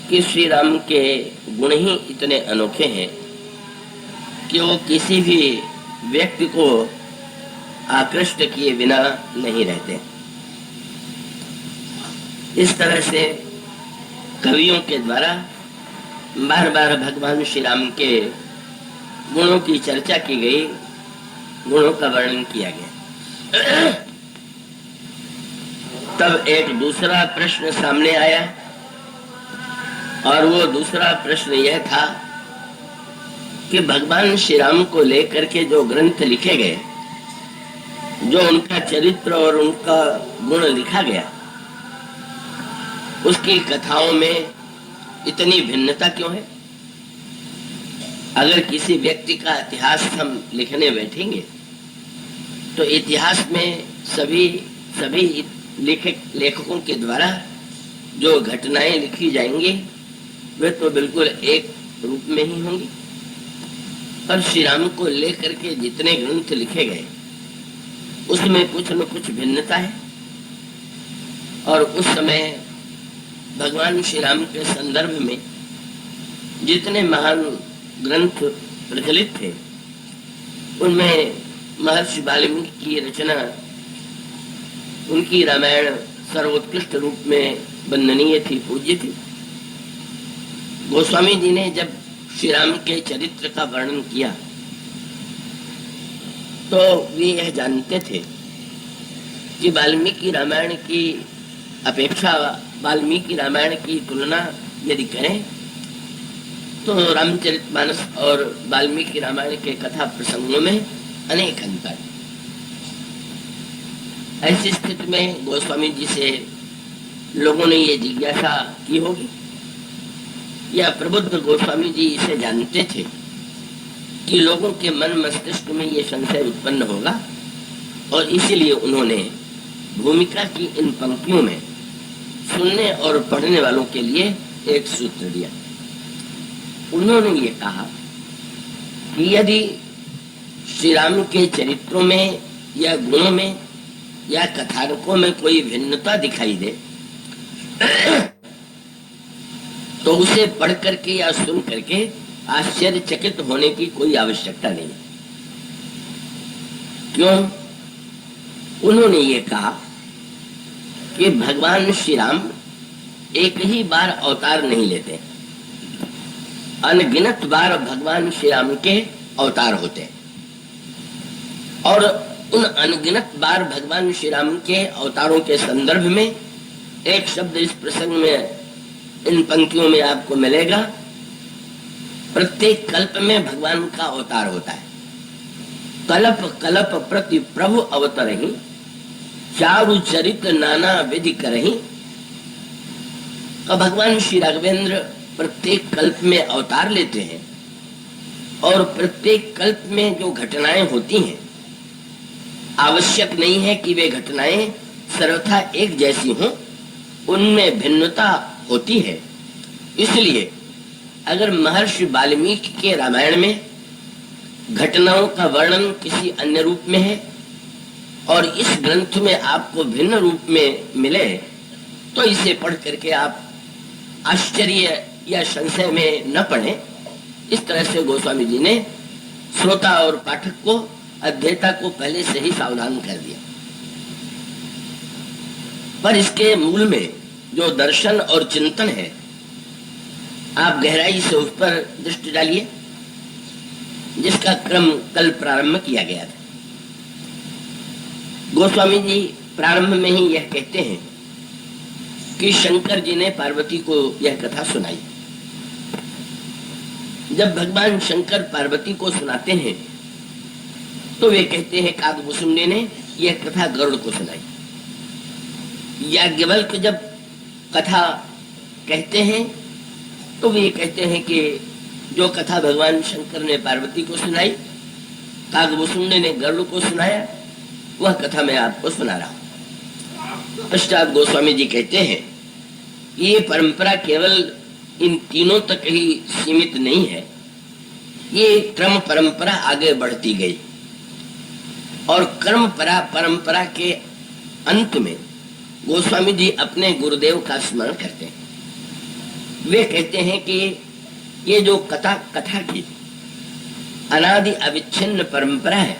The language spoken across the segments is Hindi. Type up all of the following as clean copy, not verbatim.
कि श्री राम के गुण ही इतने अनोखे हैं कि वो किसी भी व्यक्ति को आकृष्ट किए बिना नहीं रहते। इस तरह से कवियों के द्वारा बार बार भगवान श्री राम के गुणों की चर्चा की गई, गुणों का वर्णन किया गया। तब एक दूसरा प्रश्न सामने आया और वो दूसरा प्रश्न यह था कि भगवान श्री राम को लेकर के जो ग्रंथ लिखे गए, जो उनका चरित्र और उनका गुण लिखा गया, उसकी कथाओं में इतनी भिन्नता क्यों है? अगर किसी व्यक्ति का इतिहास हम लिखने बैठेंगे तो इतिहास में सभी लेखकों के द्वारा जो घटनाएं लिखी जाएंगी वे तो बिल्कुल एक रूप में ही होंगी। पर श्री राम को लेकर के जितने ग्रंथ लिखे गए उसमें कुछ न कुछ भिन्नता है। और उस समय भगवान श्री राम के संदर्भ में जितने महान ग्रंथ प्रचलित थे उनमें महर्षि वाल्मीकि की रचना, उनकी रामायण सर्वोत्कृष्ट रूप में वंदनीय थी, पूज्य थी। गोस्वामी जी ने जब श्री राम के चरित्र का वर्णन किया तो वे यह जानते थे कि वाल्मीकि रामायण की अपेक्षा, वाल्मीकि रामायण की तुलना यदि करें तो रामचरितमानस और वाल्मीकि रामायण के कथा प्रसंगों में अनेक अंतर। ऐसी स्थिति में गोस्वामी जी से लोगों ने ये जिज्ञासा की होगी या प्रबुद्ध गोस्वामी जी इसे जानते थे कि लोगों के मन मस्तिष्क में ये संशय उत्पन्न होगा, और इसीलिए उन्होंने भूमिका की इन पंक्तियों में सुनने और पढ़ने वालों के लिए एक सूत्र दिया। उन्होंने ये कहा कि यदि श्री राम के चरित्रों में या गुणों में या कथानकों में कोई भिन्नता दिखाई दे तो उसे पढ़ करके या सुन करके आश्चर्यचकित होने की कोई आवश्यकता नहीं। क्यों? उन्होंने ये कहा कि भगवान श्री राम एक ही बार अवतार नहीं लेते, अनगिनत बार भगवान श्री राम के अवतार होते, और उन अनगिनत बार भगवान श्री राम के अवतारों के संदर्भ में एक शब्द इस प्रसंग में, इन पंक्तियों में आपको मिलेगा। प्रत्येक कल्प में भगवान का अवतार होता है। कल्प कल्प प्रति प्रभु अवतरहि, चारु चरित नाना विधि करहि। और भगवान श्री राघवेंद्र प्रत्येक कल्प में अवतार लेते हैं और प्रत्येक कल्प में जो घटनाएं होती हैं आवश्यक नहीं है कि वे घटनाएं सर्वथा एक जैसी हों, उनमें भिन्नता होती है। इसलिए अगर महर्षि वाल्मीकि के रामायण में घटनाओं का वर्णन किसी अन्य रूप में है और इस ग्रंथ में आपको भिन्न रूप में मिले तो इसे पढ़ करके आप आश्चर्य या संशय में न पड़े। इस तरह से गोस्वामी जी ने श्रोता और पाठक को, अध्येता को पहले से ही सावधान कर दिया। पर इसके मूल में जो दर्शन और चिंतन है, आप गहराई से उस पर दृष्टि डालिए, जिसका क्रम कल प्रारंभ किया गया था। गोस्वामी जी प्रारंभ में ही यह कहते हैं कि शंकर जी ने पार्वती को यह कथा सुनाई। जब भगवान शंकर पार्वती को सुनाते हैं तो वे कहते हैं काकभूषुंडी ने यह कथा गरुड़ को सुनाई। याज्ञवल्क्य जब कथा कहते हैं तो वे कहते हैं कि जो कथा भगवान शंकर ने पार्वती को सुनाई, काकभूषुंडी ने गरुड़ को सुनाया, वह कथा मैं आपको सुना रहा हूं। पश्चात गोस्वामी जी कहते हैं ये परंपरा केवल इन तीनों तक ही सीमित नहीं है, ये क्रम परंपरा आगे बढ़ती गई और कर्म परंपरा के अंत में गोस्वामी जी अपने गुरुदेव का स्मरण करते हैं। वे कहते हैं कि ये जो कथा की अनादि अविच्छिन्न परंपरा है,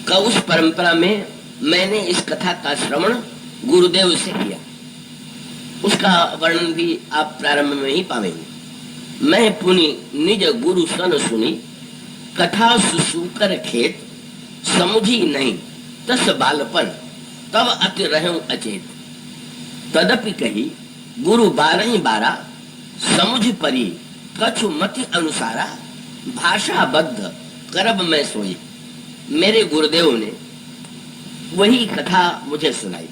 का उस परंपरा में मैंने इस कथा का श्रवण गुरुदेव से किया। उसका वर्णन भी आप प्रारंभ में ही पावेंगे। मैं पुनि निज गुरु सन सुनी, कथा सुसूकर खेत, समुझी नहीं तस बालपन, तब अति रहूं अचेत। तदपि कही गुरु 12 समुझ परी, कछु मति अनुसारा, भाषाबद्ध करब मैं सोई। मेरे गुरुदेव ने वही कथा मुझे सुनाई।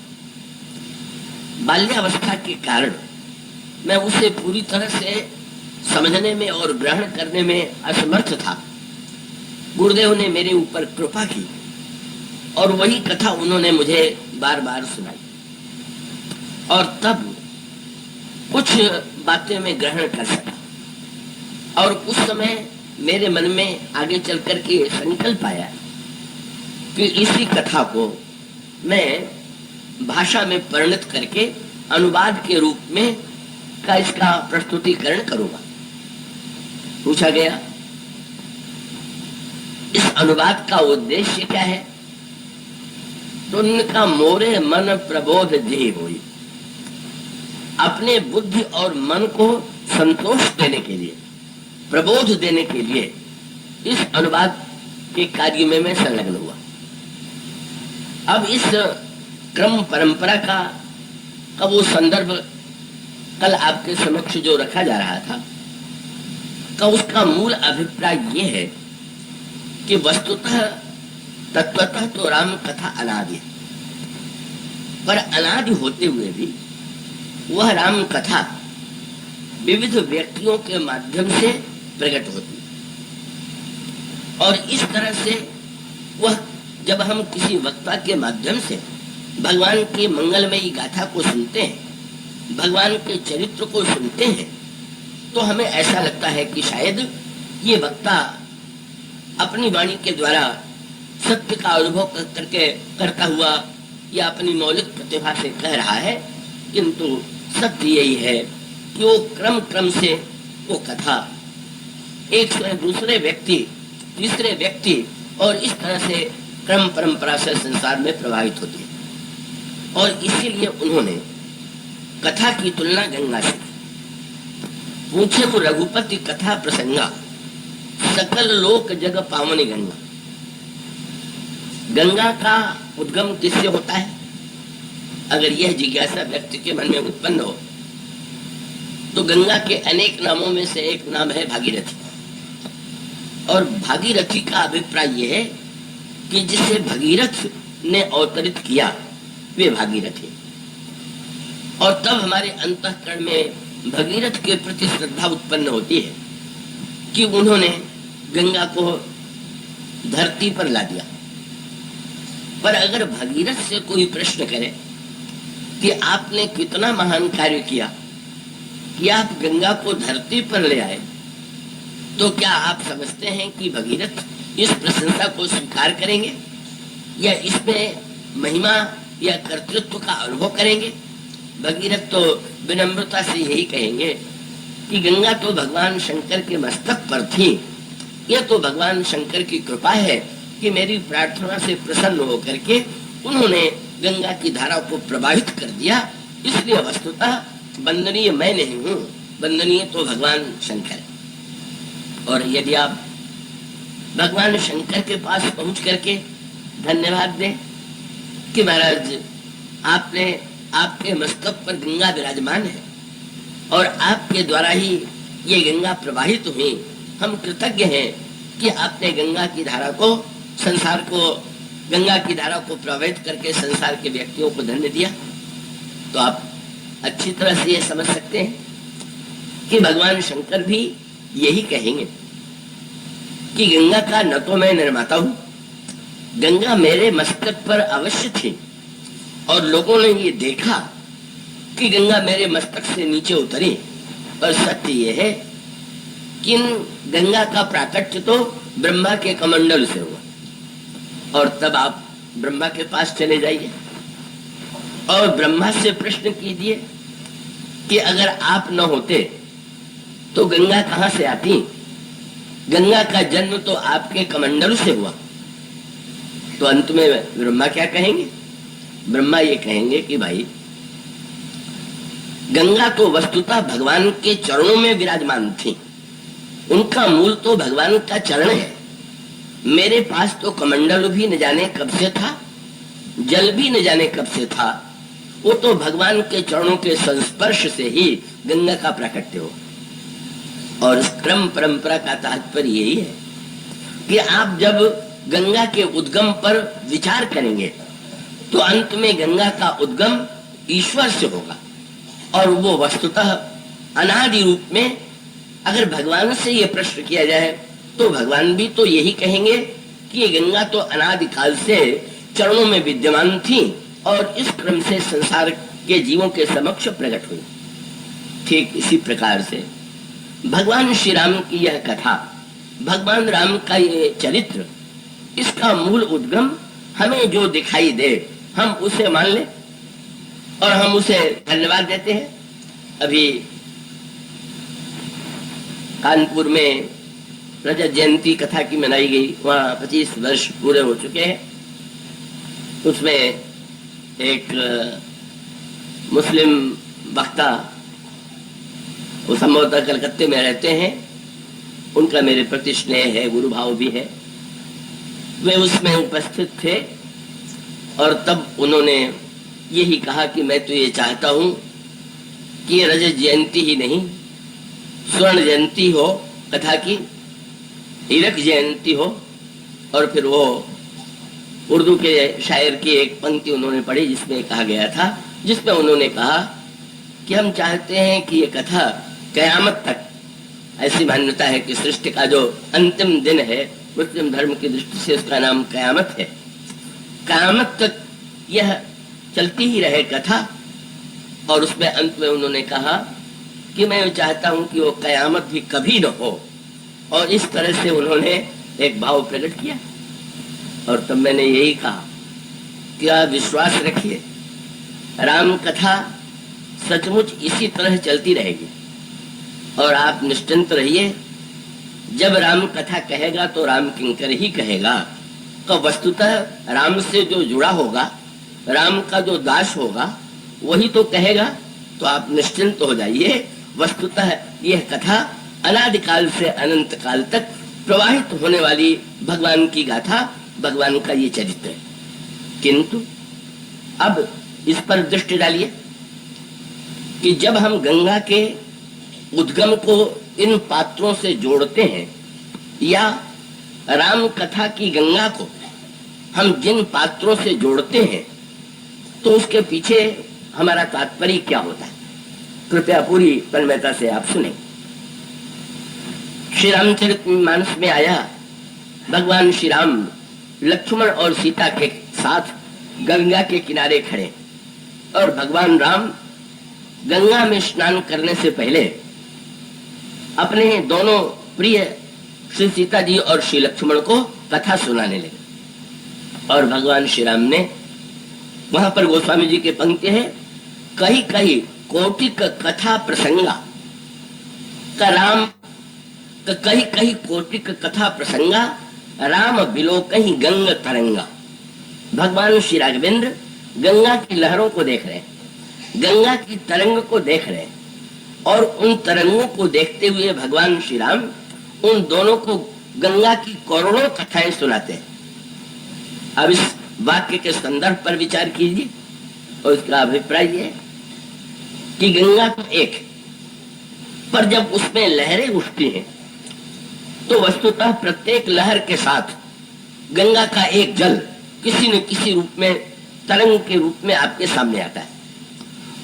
बाल्यावस्था के कारण मैं उसे पूरी तरह से समझने में और ग्रहण करने में असमर्थ था। गुरुदेव ने मेरे ऊपर कृपा की और वही कथा उन्होंने मुझे बार बार सुनाई, और तब कुछ बातें मैं ग्रहण कर सका। और उस समय मेरे मन में आगे चल करके संकल्प आया कि इसी कथा को मैं भाषा में परिणत करके अनुवाद के रूप में का इसका प्रस्तुतिकरण करूंगा। पूछा गया इस अनुवाद का उद्देश्य क्या है, तो उनका मोरे मन प्रबोध जे होई, अपने बुद्धि और मन को संतोष देने के लिए, प्रबोध देने के लिए इस अनुवाद के कार्य में मैं संलग्न हुआ। अब इस क्रम परंपरा का वो संदर्भ कल आपके समक्ष जो रखा जा रहा था, का उसका मूल अभिप्राय ये है कि वस्तुतः तत्वतः तो राम कथा अनादि है, पर अनादि होते हुए भी वह राम कथा विविध व्यक्तियों के माध्यम से प्रकट होती है। और इस तरह से वह जब हम किसी वक्ता के माध्यम से भगवान की मंगलमयी गाथा को सुनते हैं, भगवान के चरित्र को सुनते हैं, तो हमें ऐसा लगता है कि शायद ये वक्ता अपनी वाणी के द्वारा सत्य का अनुभव करता हुआ या अपनी मौलिक प्रतिभा से कह रहा है, किंतु सत्य यही है कि वो क्रम से वो कथा एक से दूसरे व्यक्ति, तीसरे व्यक्ति और इस तरह से क्रम परंपरा से संसार में प्रभावित होती है। और इसीलिए उन्होंने कथा की तुलना गंगा से की। पूछे वो रघुपति कथा प्रसंगा, सकल लोक जग पावनी गंगा। गंगा का उद्गम किससे होता है? अगर यह जिज्ञासा व्यक्ति के मन में उत्पन्न हो तो गंगा के अनेक नामों में से एक नाम है भागीरथी। और भागीरथी का अभिप्राय यह है कि जिसे भगीरथ ने अवतरित किया वे भागीरथी। और तब हमारे अंतःकरण में भगीरथ के प्रति श्रद्धा उत्पन्न होती है कि उन्होंने गंगा को धरती पर ला दिया। पर अगर भगीरथ से कोई प्रश्न करे कि आपने कितना महान कार्य किया कि आप गंगा को धरती पर ले आए, तो क्या आप समझते हैं कि भगीरथ इस प्रशंसा को स्वीकार करेंगे या इसमें महिमा या कर्तृत्व का अनुभव करेंगे? भगीरथ तो विनम्रता से यही कहेंगे कि गंगा तो भगवान शंकर के मस्तक पर थी, यह तो भगवान शंकर की कृपा है कि मेरी प्रार्थना से प्रसन्न होकर के उन्होंने गंगा की धारा को प्रभावित कर दिया, इसलिए वस्तुतः वंदनीय मैं नहीं हूँ, वंदनीय तो भगवान शंकर है। और यदि आप भगवान शंकर के पास पहुंच करके धन्यवाद दें कि महाराज आपने, आपके मस्तक पर गंगा विराजमान है और आपके द्वारा ही ये गंगा प्रवाहित हुई, हम कृतज्ञ हैं कि आपने गंगा की धारा को, संसार को, गंगा की धारा को प्रभावित करके संसार के व्यक्तियों को धन्य दिया, तो आप अच्छी तरह से ये समझ सकते हैं कि भगवान शंकर भी यही कहेंगे कि गंगा का न तो मैं निर्माता हूं, गंगा मेरे मस्तक पर अवश्य थी और लोगों ने ये देखा कि गंगा मेरे मस्तक से नीचे उतरी। और सत्य ये है कि गंगा का प्राकट्य तो ब्रह्मा के कमंडल से हुआ। और तब आप ब्रह्मा के पास चले जाइए और ब्रह्मा से प्रश्न कीजिए कि अगर आप न होते तो गंगा कहां से आती? गंगा का जन्म तो आपके कमंडलू से हुआ। तो अंत में ब्रह्मा क्या कहेंगे? ब्रह्मा ये कहेंगे कि भाई गंगा तो वस्तुतः भगवान के चरणों में विराजमान थी, उनका मूल तो भगवान का चरण है। मेरे पास तो कमंडल भी न जाने कब से था, जल भी न जाने कब से था, वो तो भगवान के चरणों के संस्पर्श से ही गंगा का प्राकट्य हो। और इस क्रम परंपरा का तात्पर्य यही है कि आप जब गंगा के उद्गम पर विचार करेंगे तो अंत में गंगा का उद्गम ईश्वर से होगा। और वो वस्तुतः अनादि रूप में, अगर भगवान से ये प्रश्न किया जाए तो भगवान भी तो यही कहेंगे कि ये गंगा तो अनादिकाल से चरणों में विद्यमान थी और इस क्रम से संसार के जीवों के समक्ष प्रकट हुई। ठीक इसी प्रकार से भगवान श्री राम की यह कथा, भगवान राम का ये चरित्र, इसका मूल उद्गम हमें जो दिखाई दे हम उसे मान लें और हम उसे धन्यवाद देते हैं। अभी कानपुर में रजत जयंती कथा की मनाई गई, वहाँ 25 वर्ष पूरे हो चुके हैं। उसमें एक मुस्लिम वक्ता, वो संभवतः कलकत्ते में रहते हैं, उनका मेरे प्रति स्नेह है, गुरु भाव भी है, वे उसमें उपस्थित थे और तब उन्होंने यही कहा कि मैं तो ये चाहता हूं कि ये रजत जयंती ही नहीं, स्वर्ण जयंती हो कथा की, हीरक जयंती हो। और फिर वो उर्दू के शायर की एक पंक्ति उन्होंने पढ़ी जिसमें कहा गया था, जिसमें उन्होंने कहा कि हम चाहते हैं कि ये कथा कयामत तक, ऐसी मान्यता है कि सृष्टि का जो अंतिम दिन है मुस्लिम धर्म की दृष्टि से उसका नाम कयामत है, कयामत तक यह चलती ही रहे कथा। और उसमें अंत में उन्होंने कहा कि मैं चाहता हूं कि वो कयामत भी कभी न हो। और इस तरह से उन्होंने एक भाव प्रकट किया। और तब मैंने यही कहा कि आप विश्वास रखिए, राम कथा सचमुच इसी तरह चलती रहेगी और आप निश्चिंत रहिए, जब राम कथा कहेगा तो राम किंकर ही कहेगा। तो वस्तुतः राम से जो जुड़ा होगा, राम का जो दास होगा, वही तो कहेगा। तो आप निश्चिंत हो जाइए, वस्तुतः यह कथा अनादिकाल से अनंत काल तक प्रवाहित होने वाली भगवान की गाथा, भगवान का ये चरित्र है। किंतु अब इस पर दृष्टि डालिए कि जब हम गंगा के उद्गम को इन पात्रों से जोड़ते हैं या राम कथा की गंगा को हम जिन पात्रों से जोड़ते हैं, तो उसके पीछे हमारा तात्पर्य क्या होता है, कृपया पूरी तन्मयता से आप सुने। श्री रामचरितमानस में आया, भगवान श्री राम लक्ष्मण और सीता के साथ गंगा के किनारे खड़े, और भगवान राम गंगा में स्नान करने से पहले अपने दोनों प्रिय श्री सीता जी और श्री लक्ष्मण को कथा सुनाने लगे। और भगवान श्री राम ने, वहां पर गोस्वामी जी के पंक्ति है, कहीं कहीं कोटिक कथा प्रसंगा का राम, कहीं कहीं कोटिक कथा प्रसंगा राम बिलो कहीं गंग तरंगा। भगवान श्री राघवेंद्र गंगा की लहरों को देख रहे हैं, गंगा की तरंग को देख रहे हैं, और उन तरंगों को देखते हुए भगवान श्री राम उन दोनों को गंगा की करोड़ों कथाएं सुनाते हैं। अब इस वाक्य के संदर्भ पर विचार कीजिए और इसका अभिप्राय यह है कि गंगा तो एक, पर जब उसमें लहरें उठती हैं तो वस्तुतः प्रत्येक लहर के साथ गंगा का एक जल किसी न किसी रूप में, तरंग के रूप में आपके सामने आता है।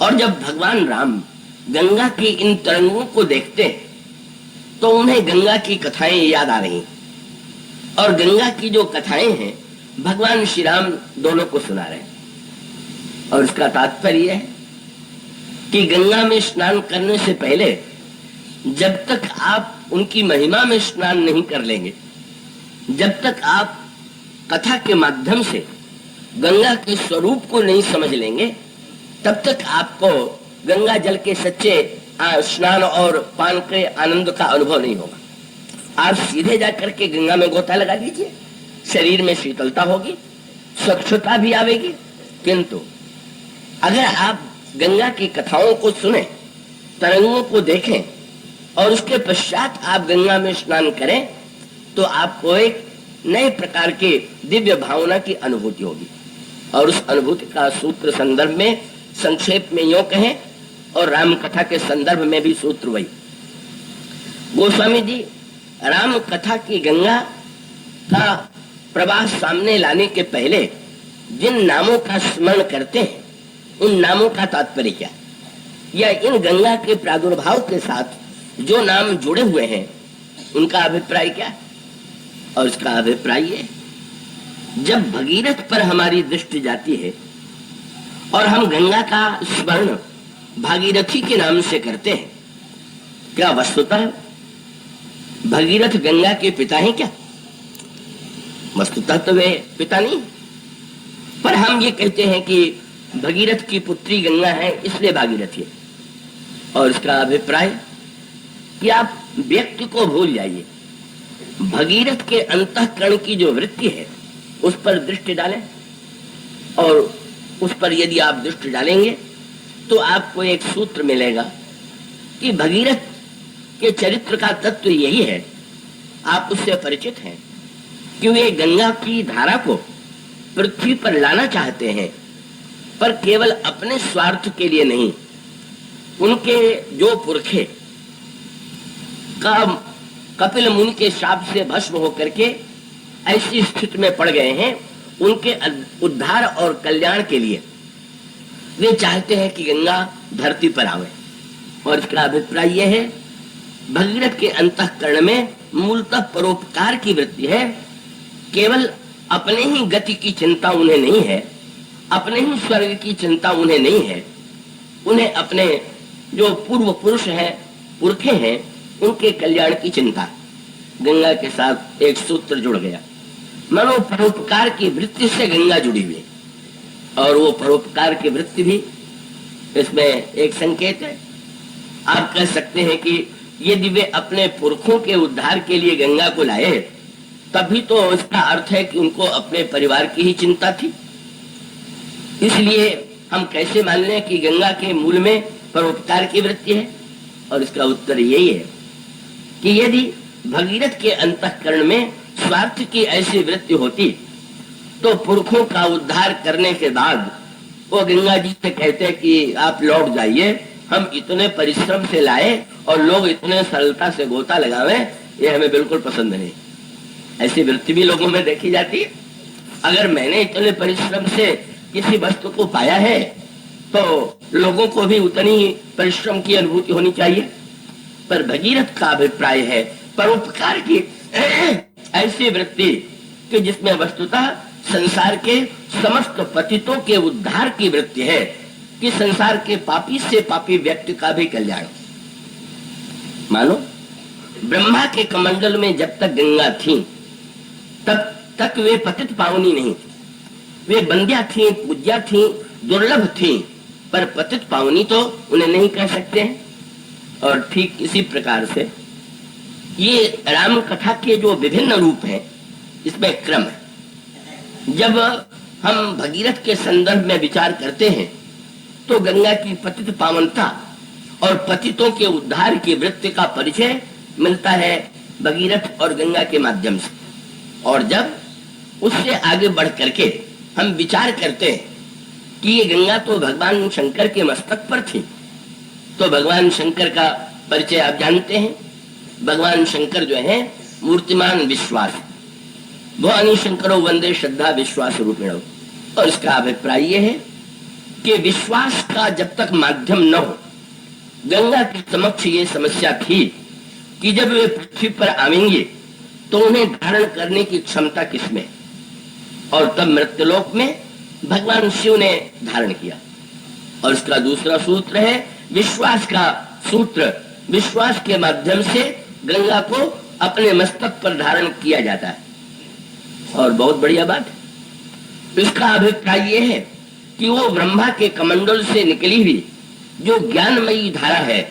और जब भगवान राम गंगा की इन तरंगों को देखते हैं तो उन्हें गंगा की कथाएं याद आ रही, और गंगा की जो कथाएं हैं भगवान श्री राम दोनों को सुना रहे हैं। और इसका तात्पर्य है कि गंगा में स्नान करने से पहले जब तक आप उनकी महिमा में स्नान नहीं कर लेंगे, जब तक आप कथा के माध्यम से गंगा के स्वरूप को नहीं समझ लेंगे, तब तक आपको गंगा जल के सच्चे स्नान और पान के आनंद का अनुभव नहीं होगा। आप सीधे जाकर के गंगा में गोता लगा लीजिए, शरीर में शीतलता होगी, स्वच्छता भी आवेगी। किंतु अगर आप गंगा की कथाओं को सुने, तरंगों को देखें और उसके पश्चात आप गंगा में स्नान करें, तो आपको एक नए प्रकार के दिव्य भावना की अनुभूति होगी। और उस अनुभूति का सूत्र संदर्भ में संक्षेप में यूं कहें, और राम कथा के संदर्भ में भी सूत्र वही। गोस्वामी जी राम कथा की गंगा का प्रवाह सामने लाने के पहले जिन नामों का स्मरण करते हैं, उन नामों का तात्पर्य क्या, या इन गंगा के प्रादुर्भाव के साथ जो नाम जुड़े हुए हैं उनका अभिप्राय क्या है। और इसका अभिप्राय ये, जब भगीरथ पर हमारी दृष्टि जाती है और हम गंगा का स्मरण भागीरथी के नाम से करते हैं, क्या वस्तुतः भगीरथ गंगा के पिता हैं क्या? वस्तुतः तो वे पिता नहीं, पर हम ये कहते हैं कि भगीरथ की पुत्री गंगा है इसलिए भागीरथी है। और इसका अभिप्राय कि आप व्यक्ति को भूल जाइए, भगीरथ के अंतःकरण की जो वृत्ति है उस पर दृष्टि डालें, और उस पर यदि आप दृष्टि डालेंगे तो आपको एक सूत्र मिलेगा कि भगीरथ के चरित्र का तत्व यही है, आप उससे परिचित हैं कि वे गंगा की धारा को पृथ्वी पर लाना चाहते हैं, पर केवल अपने स्वार्थ के लिए नहीं। उनके जो पुरखे कपिल मुनि के शाप से भस्म होकर के ऐसी स्थिति में पड़ गए हैं, उनके उद्धार और कल्याण के लिए वे चाहते हैं कि गंगा धरती पर आवे। और इसका अभिप्राय यह है, भगीरथ के अंतःकरण में मूलतः परोपकार की वृत्ति है। केवल अपने ही गति की चिंता उन्हें नहीं है, अपने ही स्वर्ग की चिंता उन्हें नहीं है, उन्हें अपने जो पूर्व पुरुष हैं, पुरखे हैं, उनके कल्याण की चिंता। गंगा के साथ एक सूत्र जुड़ गया, मानो परोपकार की वृत्ति से गंगा जुड़ी हुई, और वो परोपकार की वृत्ति भी इसमें एक संकेत है। आप कह सकते हैं कि यदि वे अपने पुरखों के उद्धार के लिए गंगा को लाए, तभी तो इसका अर्थ है कि उनको अपने परिवार की ही चिंता थी। इसलिए हम कैसे मान लें कि गंगा के मूल में परोपकार की वृत्ति है? और इसका उत्तर यही है कि यदि भगीरथ के अंतःकरण में स्वार्थ की ऐसी वृत्ति होती, तो पुरखों का उद्धार करने के बाद वो गंगा जी से कहते कि आप लौट जाइए, हम इतने परिश्रम से लाए और लोग इतने सरलता से गोता लगावे, ये हमें बिल्कुल पसंद नहीं। ऐसी वृत्ति भी लोगों में देखी जाती है। अगर मैंने इतने परिश्रम से किसी वस्तु को पाया है, तो लोगों को भी उतनी परिश्रम की अनुभूति होनी चाहिए। पर भगीरथ का अभिप्राय है परोपकार की ऐसी वृत्ति कि जिसमें वस्तुतः संसार के समस्त पतितों के उद्धार की वृत्ति है, कि संसार के पापी से पापी व्यक्ति का भी कल्याण। मानो ब्रह्मा के कमंडल में जब तक गंगा थी, तब तक वे पतित पावनी नहीं थी। वे बंध्या थी, पूज्या थी, दुर्लभ थी, पर पतित पावनी तो उन्हें नहीं कह सकते हैं। और ठीक इसी प्रकार से ये राम कथा के जो विभिन्न रूप हैं, इसमें क्रम है। जब हम भगीरथ के संदर्भ में विचार करते हैं, तो गंगा की पतित पावनता और पतितों के उद्धार की वृत्ति का परिचय मिलता है भगीरथ और गंगा के माध्यम से। और जब उससे आगे बढ़ करके हम विचार करते हैं कि ये गंगा तो भगवान शंकर के मस्तक पर थी, तो भगवान शंकर का परिचय आप जानते हैं। भगवान शंकर जो है मूर्तिमान विश्वास, भवानी शंकरो वंदे श्रद्धा विश्वास रूपिणो। और इसका अभिप्राय यह है कि विश्वास का जब तक माध्यम न हो, गंगा के समक्ष ये समस्या थी कि जब वे पृथ्वी पर आवेंगे तो उन्हें धारण करने की क्षमता किसमें। और तब मृत्युलोक में भगवान शिव ने धारण किया। और इसका दूसरा सूत्र है विश्वास का सूत्र। विश्वास के माध्यम से गंगा को अपने मस्तक पर धारण किया जाता है। और बहुत बढ़िया बात है, इसका अभिप्राय यह है कि वो ब्रह्मा के कमंडल से निकली हुई जो ज्ञानमयी धारा है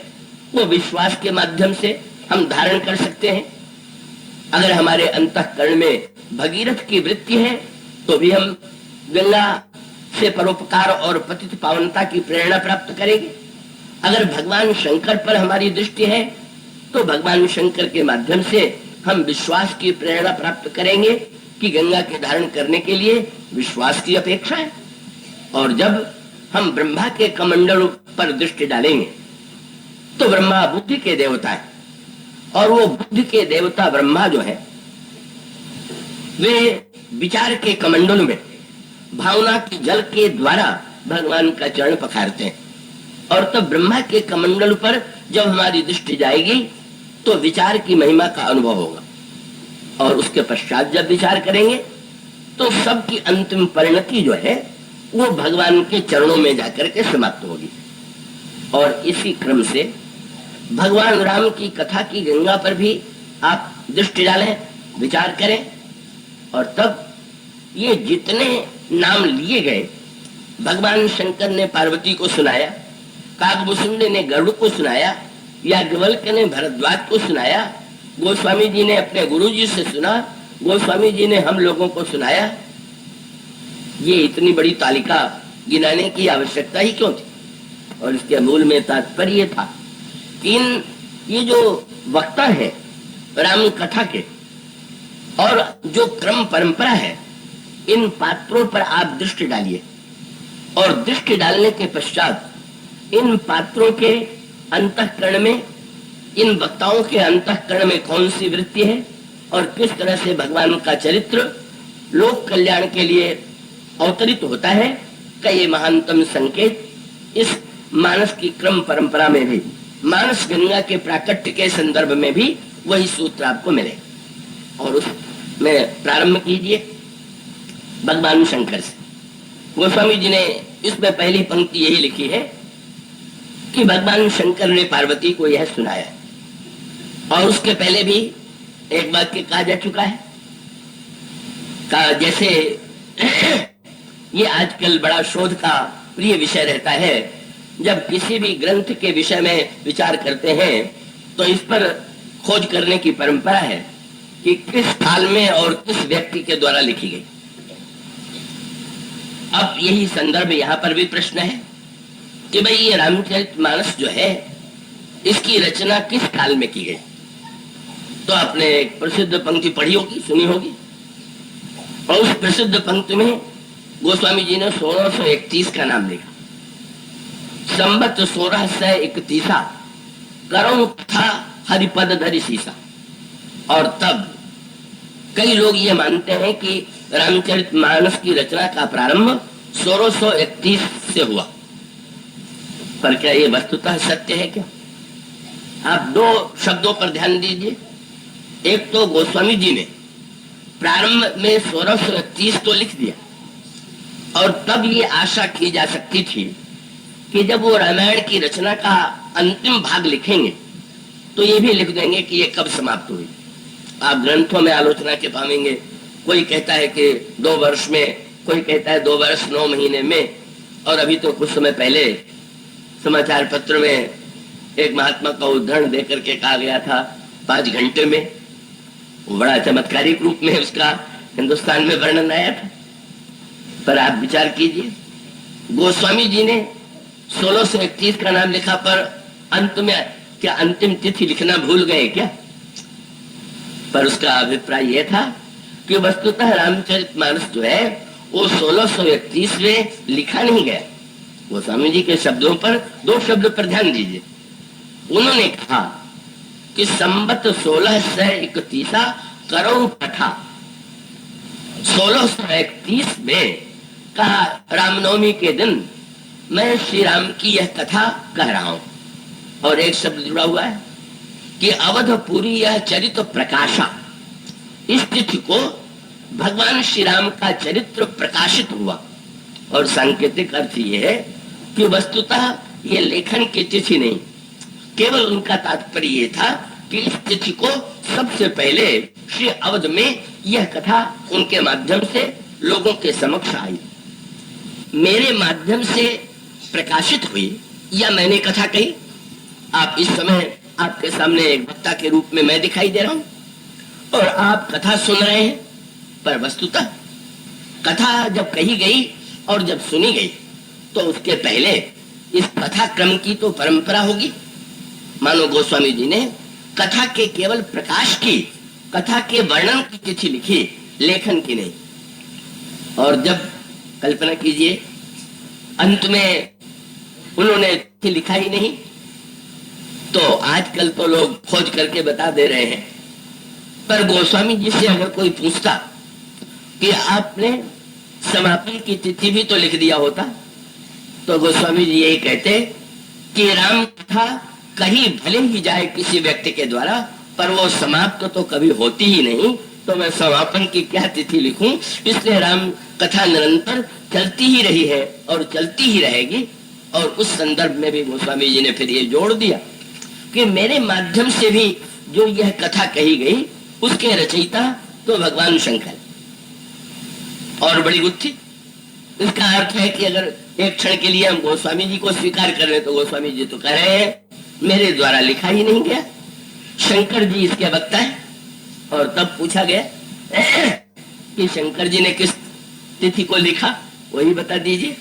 वो विश्वास के माध्यम से हम धारण कर सकते हैं। अगर हमारे अंतःकरण में भगीरथ की वृत्ति है तो भी हम गंगा से परोपकार और पतित पावनता की प्रेरणा प्राप्त करेंगे। अगर भगवान शंकर पर हमारी दृष्टि है तो भगवान शंकर के माध्यम से हम विश्वास की प्रेरणा प्राप्त करेंगे कि गंगा के धारण करने के लिए विश्वास की अपेक्षा है। और जब हम ब्रह्मा के कमंडल पर दृष्टि डालेंगे तो ब्रह्मा बुद्धि के देवता है, और वो बुद्धि के देवता ब्रह्मा जो है वे विचार के कमंडल में भावना के जल के द्वारा भगवान का चरण पखारते हैं। और तब ब्रह्मा के कमंडल पर जब हमारी दृष्टि जाएगी तो विचार की महिमा का अनुभव होगा, और उसके पश्चात जब विचार करेंगे तो सबकी अंतिम परिणति जो है वो भगवान के चरणों में जाकर के समाप्त होगी। और इसी क्रम से भगवान राम की कथा की गंगा पर भी आप दृष्टि डालें, विचार करें, और तब ये जितने नाम लिए गए, भगवान शंकर ने पार्वती को सुनाया, काकभूषुंड ने गरुड़ को सुनाया, याज्ञवल्क्य ने भरद्वाज को सुनाया, गोस्वामी जी ने अपने गुरुजी से सुना, गोस्वामी जी ने हम लोगों को सुनाया, ये इतनी बड़ी तालिका गिनाने की आवश्यकता ही क्यों थी? और इसके मूल में तात्पर्य था कि ये जो वक्ता है राम कथा के और जो क्रम परंपरा है, इन पात्रों पर आप दृष्टि डालिए, और दृष्टि डालने के पश्चात इन पात्रों के अंतःकरण में, इन वक्ताओं के अंतःकरण में कौन सी वृत्ति है और किस तरह से भगवान का चरित्र लोक कल्याण के लिए अवतरित होता है का ये महानतम संकेत इस मानस की क्रम परंपरा में भी, मानस गंगा के प्राकट्य के संदर्भ में भी वही सूत्र आपको मिले। और उसमें प्रारंभ कीजिए भगवान शंकर से। गोस्वामी जी ने इसमें पहली पंक्ति यही लिखी है कि भगवान शंकर ने पार्वती को यह सुनाया, और उसके पहले भी एक वाक्य कहा जा चुका है का जैसे ये आजकल बड़ा शोध का प्रिय विषय रहता है। जब किसी भी ग्रंथ के विषय में विचार करते हैं तो इस पर खोज करने की परंपरा है कि किस काल में और किस व्यक्ति के द्वारा लिखी गई। अब यही संदर्भ यहाँ पर भी प्रश्न है कि भाई ये रामचरितमानस जो है इसकी रचना किस काल में की गई। तो आपने एक प्रसिद्ध पंक्ति पढ़ी होगी, सुनी होगी, और उस प्रसिद्ध पंक्ति में गोस्वामी जी ने 1631 का नाम लिखा। संबत 1631 करो था हरिपद धरि सीसा। और तब कई लोग ये मानते हैं कि रामचरितमानस की रचना का प्रारंभ 1631 से हुआ, पर क्या ये वस्तुतः सत्य है क्या? आप दो शब्दों पर ध्यान दीजिए। एक तो गोस्वामी जी ने प्रारंभ में 1631 तो लिख दिया, और तब ये आशा की जा सकती थी कि जब वो रामायण की रचना का अंतिम भाग लिखेंगे तो ये भी लिख देंगे कि ये कब समाप्त हुई। आप ग्रंथों में आलोचना के पाएंगे, कोई कहता है कि 2 वर्ष में, कोई कहता है 2 वर्ष 9 महीने में, और अभी तो कुछ समय पहले समाचार पत्र में एक महात्मा का उदाहरण देकर के कहा गया था 5 घंटे में। वो बड़ा चमत्कारिक रूप में उसका हिंदुस्तान में वर्णन आया था। पर आप विचार कीजिए, गोस्वामी जी ने 1631 का नाम लिखा, पर अंत में क्या अंतिम तिथि लिखना भूल गए क्या? पर उसका अभिप्राय यह था कि वस्तुतः रामचरितमानस जो है वो 1631 में लिखा नहीं गया। गोस्वामी जी के शब्दों पर 2 शब्द पर ध्यान दीजिए। उन्होंने कहा कि संबत 1631 करो कथा। 1631 में कहा रामनवमी के दिन मैं श्री राम की यह कथा कह रहा हूं, और एक शब्द जुड़ा हुआ है कि अवधपुरी यह चरित्र प्रकाशा। इस तिथि को भगवान श्री राम का चरित्र प्रकाशित हुआ, और सांकेतिक अर्थ यह है कि वस्तुतः ये लेखन की तिथि नहीं, केवल उनका तात्पर्य ये था कि इस तिथि को सबसे पहले श्री अवध में यह कथा उनके माध्यम से लोगों के समक्ष आई, मेरे माध्यम से प्रकाशित हुई, या मैंने कथा कही? आप इस समय आपके सामने एक वक्ता के रूप में मैं दिखाई दे रहा हूं और आप कथा सुन रहे हैं, पर वस्तुतः कथा जब कही गई और जब सुनी गई तो उसके पहले इस कथा क्रम की तो परंपरा होगी। मानो गोस्वामी जी ने कथा के केवल प्रकाश की, कथा के वर्णन की चिट्ठी लिखी, लेखन की नहीं। और जब कल्पना कीजिए अंत में उन्होंने चिट्ठी लिखा ही नहीं, तो आजकल तो लोग खोज करके बता दे रहे हैं, पर गोस्वामी जी से अगर कोई पूछता कि आपने समापन की तिथि भी तो लिख दिया होता, तो गोस्वामी जी यही कहते कि राम कथा कहीं भले ही जाए किसी व्यक्ति के द्वारा, पर वो समाप्त तो कभी होती ही नहीं, तो मैं समापन की क्या तिथि लिखूं। इसलिए राम कथा निरंतर चलती ही रही है और चलती ही रहेगी। और उस संदर्भ में भी गोस्वामी जी ने फिर ये जोड़ दिया कि मेरे माध्यम से भी जो यह कथा कही गई उसके रचयिता तो भगवान शंकर। और बड़ी गुत्थी, इसका अर्थ है कि अगर एक क्षण के लिए हम गोस्वामी जी को स्वीकार कर रहे तो गोस्वामी जी तो कह रहे हैं मेरे द्वारा लिखा ही नहीं गया, शंकर जी इसके वक्ता है। और तब पूछा गया कि शंकर जी ने किस तिथि को लिखा, वही बता दीजिए,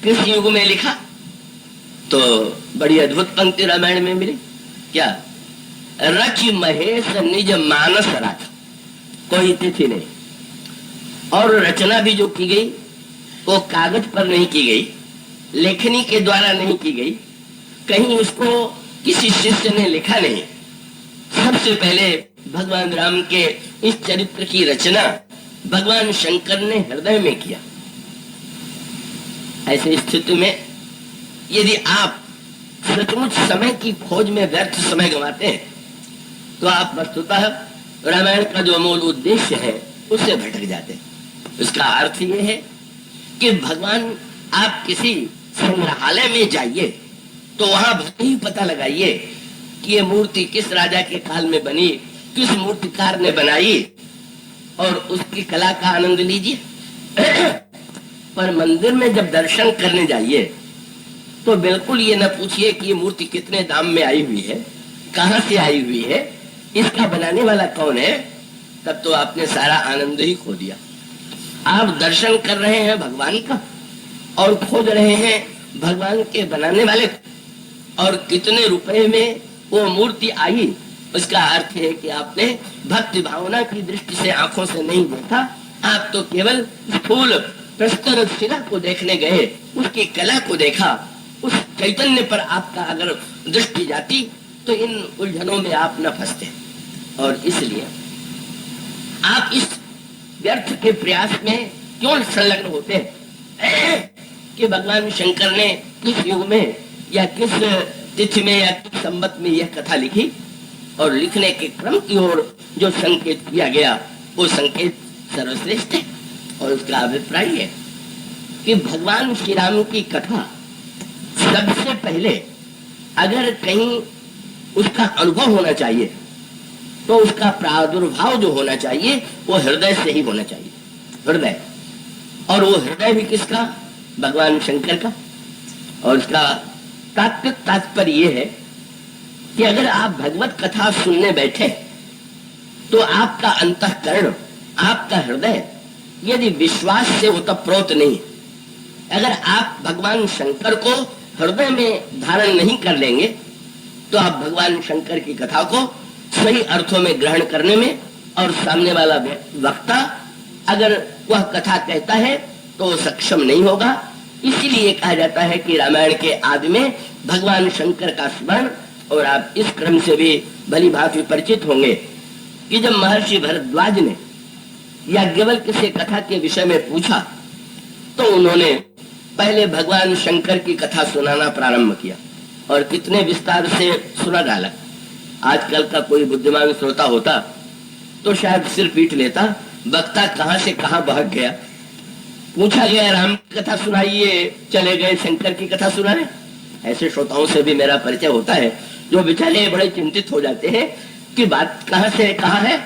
किस युग में लिखा। तो बड़ी अद्भुत पंक्ति रामायण में मिली, क्या? रच महेश निज मानस राख, कोई तिथि नहीं। और रचना भी जो की गई वो कागज पर नहीं की गई, लेखनी के द्वारा नहीं की गई, कहीं उसको किसी शिष्य ने लिखा नहीं। सबसे पहले भगवान राम के इस चरित्र की रचना भगवान शंकर ने हृदय में किया। ऐसी स्थिति में यदि आप सचमुच समय की खोज में व्यर्थ समय गंवाते हैं तो आप वस्तुतः रामायण का जो मूल उद्देश्य है उससे भटक जाते हैं। इसका अर्थ यह है कि भगवान, आप किसी संग्रहालय में जाइए तो वहां भले ही पता लगाइए कि ये मूर्ति किस राजा के काल में बनी, किस मूर्तिकार ने बनाई, और उसकी कला का आनंद लीजिए। पर मंदिर में जब दर्शन करने जाइए तो बिल्कुल ये न पूछिए कि ये मूर्ति कितने दाम में आई हुई है, कहां से आई हुई है, इसका बनाने वाला कौन है। तब तो आपने सारा आनंद ही खो दिया। आप दर्शन कर रहे हैं भगवान का और खोज रहे हैं भगवान के बनाने वाले को, और कितने रुपए में वो मूर्ति आई। उसका अर्थ है कि आपने भक्ति भावना की दृष्टि से आंखों से नहीं देखा, आप तो केवल फूल प्रस्तर शिला को देखने गए, उसकी कला को देखा, उस चैतन्य पर आपका अगर दृष्टि जाती तो इन उलझनों में आप न फंसते। और इसलिए आप इस व्यर्थ के प्रयास में क्यों संलग्न होते हैं कि भगवान शंकर ने किस युग में या किस तिथि में या किस संवत में यह कथा लिखी, और लिखने के क्रम की ओर जो संकेत किया गया वो संकेत सर्वश्रेष्ठ है। और उसका अभिप्राय है कि भगवान श्री राम की कथा सबसे पहले अगर कहीं उसका अनुभव होना चाहिए तो उसका प्रादुर्भाव जो होना चाहिए वो हृदय से ही होना चाहिए। हृदय, और वो हृदय भी किसका? भगवान शंकर का। और उसका तात्विक तात्पर्य ये है कि अगर आप भगवत कथा सुनने बैठे तो आपका अंतःकरण, आपका हृदय यदि विश्वास से ओतप्रोत नहीं, अगर आप भगवान शंकर को हृदय में धारण नहीं कर लेंगे तो आप भगवान शंकर की कथा को सही अर्थों में ग्रहण करने में, और सामने वाला वक्ता अगर वह कथा कहता है तो वो सक्षम नहीं होगा। इसीलिए कहा जाता है कि रामायण के आदि में भगवान शंकर का स्मरण। और आप इस क्रम से भी भली भांति परिचित होंगे कि जब महर्षि भरद्वाज ने याज्ञवल्क्य से कथा के विषय में पूछा तो उन्होंने पहले भगवान शंकर की कथा सुनाना प्रारंभ किया और कितने विस्तार से सुना डाला। आजकल का कोई बुद्धिमान श्रोता होता तो शायद सिर पीट लेता, वक्ता कहां से कहां बहक गया। पूछा गया राम की कथा सुनाइए, चले गए शंकर की कथा सुनाने। ऐसे श्रोताओं से भी मेरा परिचय होता है जो बेचारे बड़े चिंतित हो जाते हैं कि बात कहां से कहां है,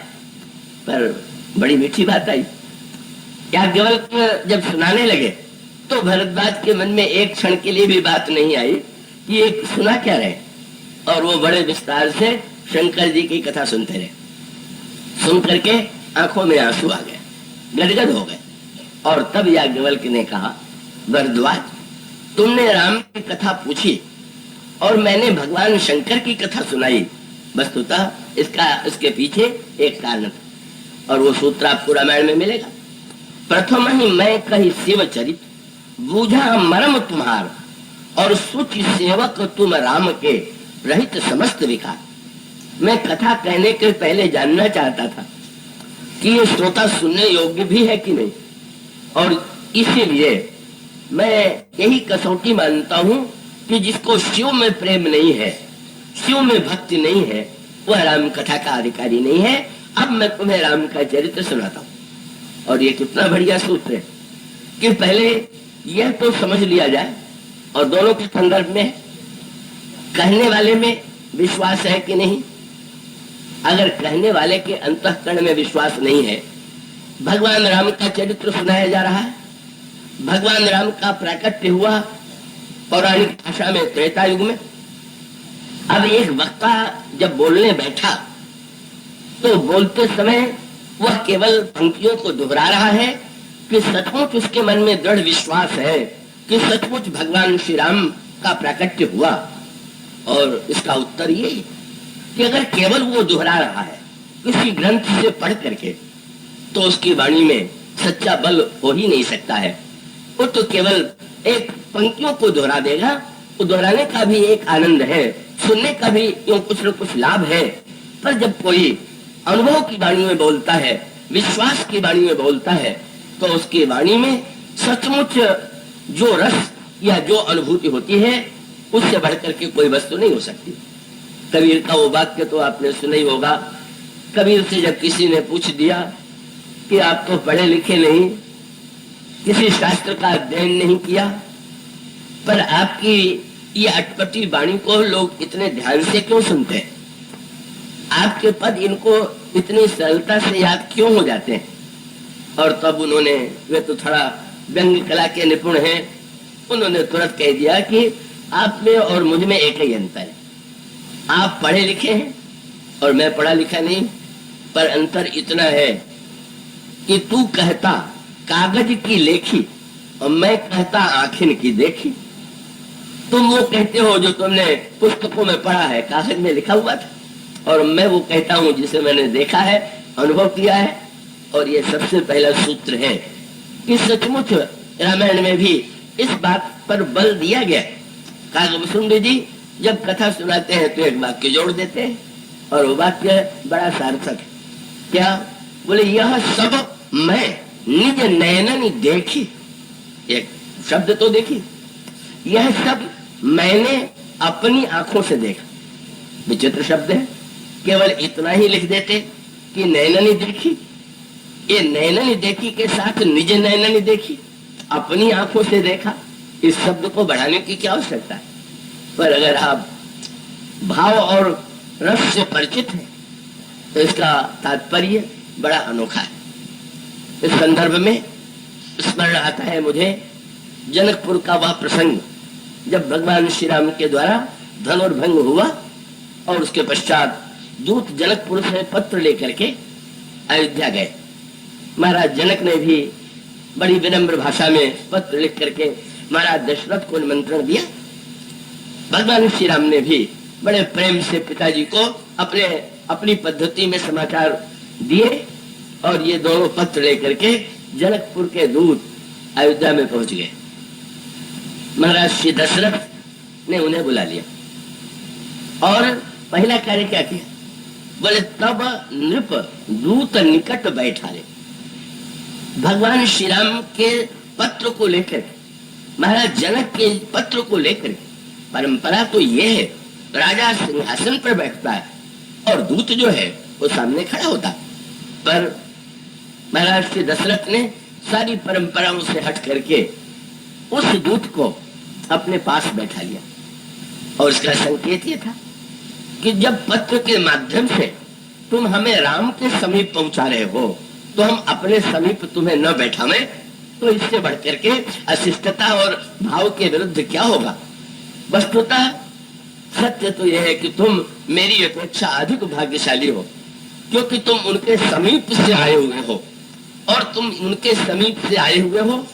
पर बड़ी मीठी बात आई। याज्ञवल्क्य जब सुनाने लगे तो भरद्वाज के मन में एक क्षण के लिए भी बात नहीं आई कि एक सुना क्या रहे, और वो बड़े विस्तार से शंकर जी की कथा सुनते रहे। सुन करके आंखों में आंसू आ गए, गदगद हो गए। और तब याज्ञवल्क्य ने कहा, भरद्वाज, तुमने राम की कथा पूछी और मैंने भगवान शंकर की कथा सुनाई। वस्तुतः इसके पीछे एक कारण था, और वो सूत्र आपको रामायण में मिलेगा। प्रथम ही मैं कही शिव चरित, बूझा मरम तुम्हार, और सुच सेवक तुम राम के, रहित समस्त विकार। मैं कथा कहने के पहले जानना चाहता था कि ये श्रोता सुनने योग्य भी है कि नहीं, और इसीलिए मैं यही कसौटी मानता हूँ कि जिसको शिव में प्रेम नहीं है, शिव में भक्ति नहीं है, वह राम कथा का अधिकारी नहीं है। अब मैं तुम्हें राम का चरित्र सुनाता हूँ। और ये कितना बढ़िया सूत्र है कि पहले यह तो समझ लिया जाए, और दोनों के संदर्भ में कहने वाले में विश्वास है कि नहीं। अगर कहने वाले के अंतःकरण में विश्वास नहीं है, भगवान राम का चरित्र सुनाया जा रहा है, भगवान राम का प्राकट्य हुआ पौराणिक भाषा में त्रेता युग में। अब एक वक्ता जब बोलने बैठा तो बोलते समय वह केवल पंक्तियों को दोहरा रहा है कि सचमुच उसके मन में दृढ़ विश्वास है कि सचमुच भगवान श्री राम का प्राकट्य हुआ। और इसका उत्तर ये कि अगर केवल वो दोहरा रहा है किसी ग्रंथ से पढ़ करके, तो उसकी वाणी में सच्चा बल हो ही नहीं सकता है। वो तो केवल एक पंक्तियों को दोहरा देगा। वो दोहराने का भी एक आनंद है, सुनने का भी यूं कुछ न कुछ लाभ है, पर जब कोई अनुभव की वाणी में बोलता है, विश्वास की वाणी में बोलता है, तो उसकी वाणी में सचमुच जो रस या जो अनुभूति होती है, उससे बढ़कर के कोई वस्तु नहीं हो सकती। कबीर का वो वाक्य तो आपने सुना ही होगा। कबीर से जब किसी ने पूछ दिया कि आप तो पढ़े लिखे नहीं, किसी शास्त्र का अध्ययन नहीं किया, पर आपकी ये अटपटी वाणी को लोग इतने ध्यान से क्यों सुनते हैं, आपके पद इनको इतनी सरलता से याद क्यों हो जाते हैं। और तब उन्होंने, वे तो थोड़ा व्यंग्य कला के निपुण हैं, उन्होंने तुरंत कह दिया कि आप में और मुझ में एक ही अंतर है। आप पढ़े लिखे हैं और मैं पढ़ा लिखा नहीं, पर अंतर इतना है कि तू कहता कागज की लेखी और मैं कहता आखिन की देखी। तुम वो कहते हो जो तुमने पुस्तकों में पढ़ा है, कागज में लिखा हुआ था, और मैं वो कहता हूँ जिसे मैंने देखा है, अनुभव किया है। और ये सबसे पहला सूत्र है कि सचमुच रामायण में भी इस बात पर बल दिया गया है। कागभूषुंडी जी जब कथा सुनाते हैं तो एक वाक्य जोड़ देते हैं, और वो वाक्य बड़ा सार्थक है। क्या बोले, यह सब मैं निज नयनन देखी। एक शब्द तो देखी, यह सब मैंने अपनी आंखों से देखा। विचित्र शब्द है, केवल इतना ही लिख देते कि नैननी देखी। ये नैननी देखी के साथ निज नैननी देखी, अपनी आंखों से देखा, इस शब्द को बढ़ाने की क्या आवश्यकता है। पर अगर आप भाव और रस से परिचित हैं तो इसका तात्पर्य बड़ा अनोखा है। इस संदर्भ में स्मरण आता है मुझे जनकपुर का वह प्रसंग, जब भगवान श्री राम के द्वारा धनुर्भंग हुआ और उसके पश्चात दूत जनकपुर से पत्र लेकर के अयोध्या गए। महाराज जनक ने भी बड़ी विनम्र भाषा में पत्र लिख करके महाराज दशरथ को निमंत्रण दिया। भगवान श्री राम ने भी बड़े प्रेम से पिताजी को अपनी पद्धति में समाचार दिए, और ये दोनों पत्र लेकर के जनकपुर के दूत अयोध्या में पहुंच गए। महाराज श्री दशरथ ने उन्हें बुला लिया और पहला कार्य क्या किया, बोले तब नृप दूत निकट बैठा ले। भगवान श्री राम के पत्र को लेकर, महाराज जनक के पत्र को लेकर, परंपरा तो ये है राजा सिंहासन पर बैठता है और दूत जो है वो सामने खड़ा होता है, पर महाराज श्री दशरथ ने सारी परंपराओं से हट करके उस दूत को अपने पास बैठा लिया। और इसका संकेत ये था कि जब पत्र के माध्यम से तुम हमें राम के समीप पहुंचा रहे हो, तो हम अपने समीप तुम्हें न बैठावें, तो इससे बढ़कर के अशिष्टता और भाव के विरुद्ध क्या होगा। वस्तुतः सत्य तो यह है कि तुम मेरी अपेक्षा अधिक भाग्यशाली हो, क्योंकि तुम उनके समीप से आए हुए हो, और तुम उनके समीप से आए हुए हो,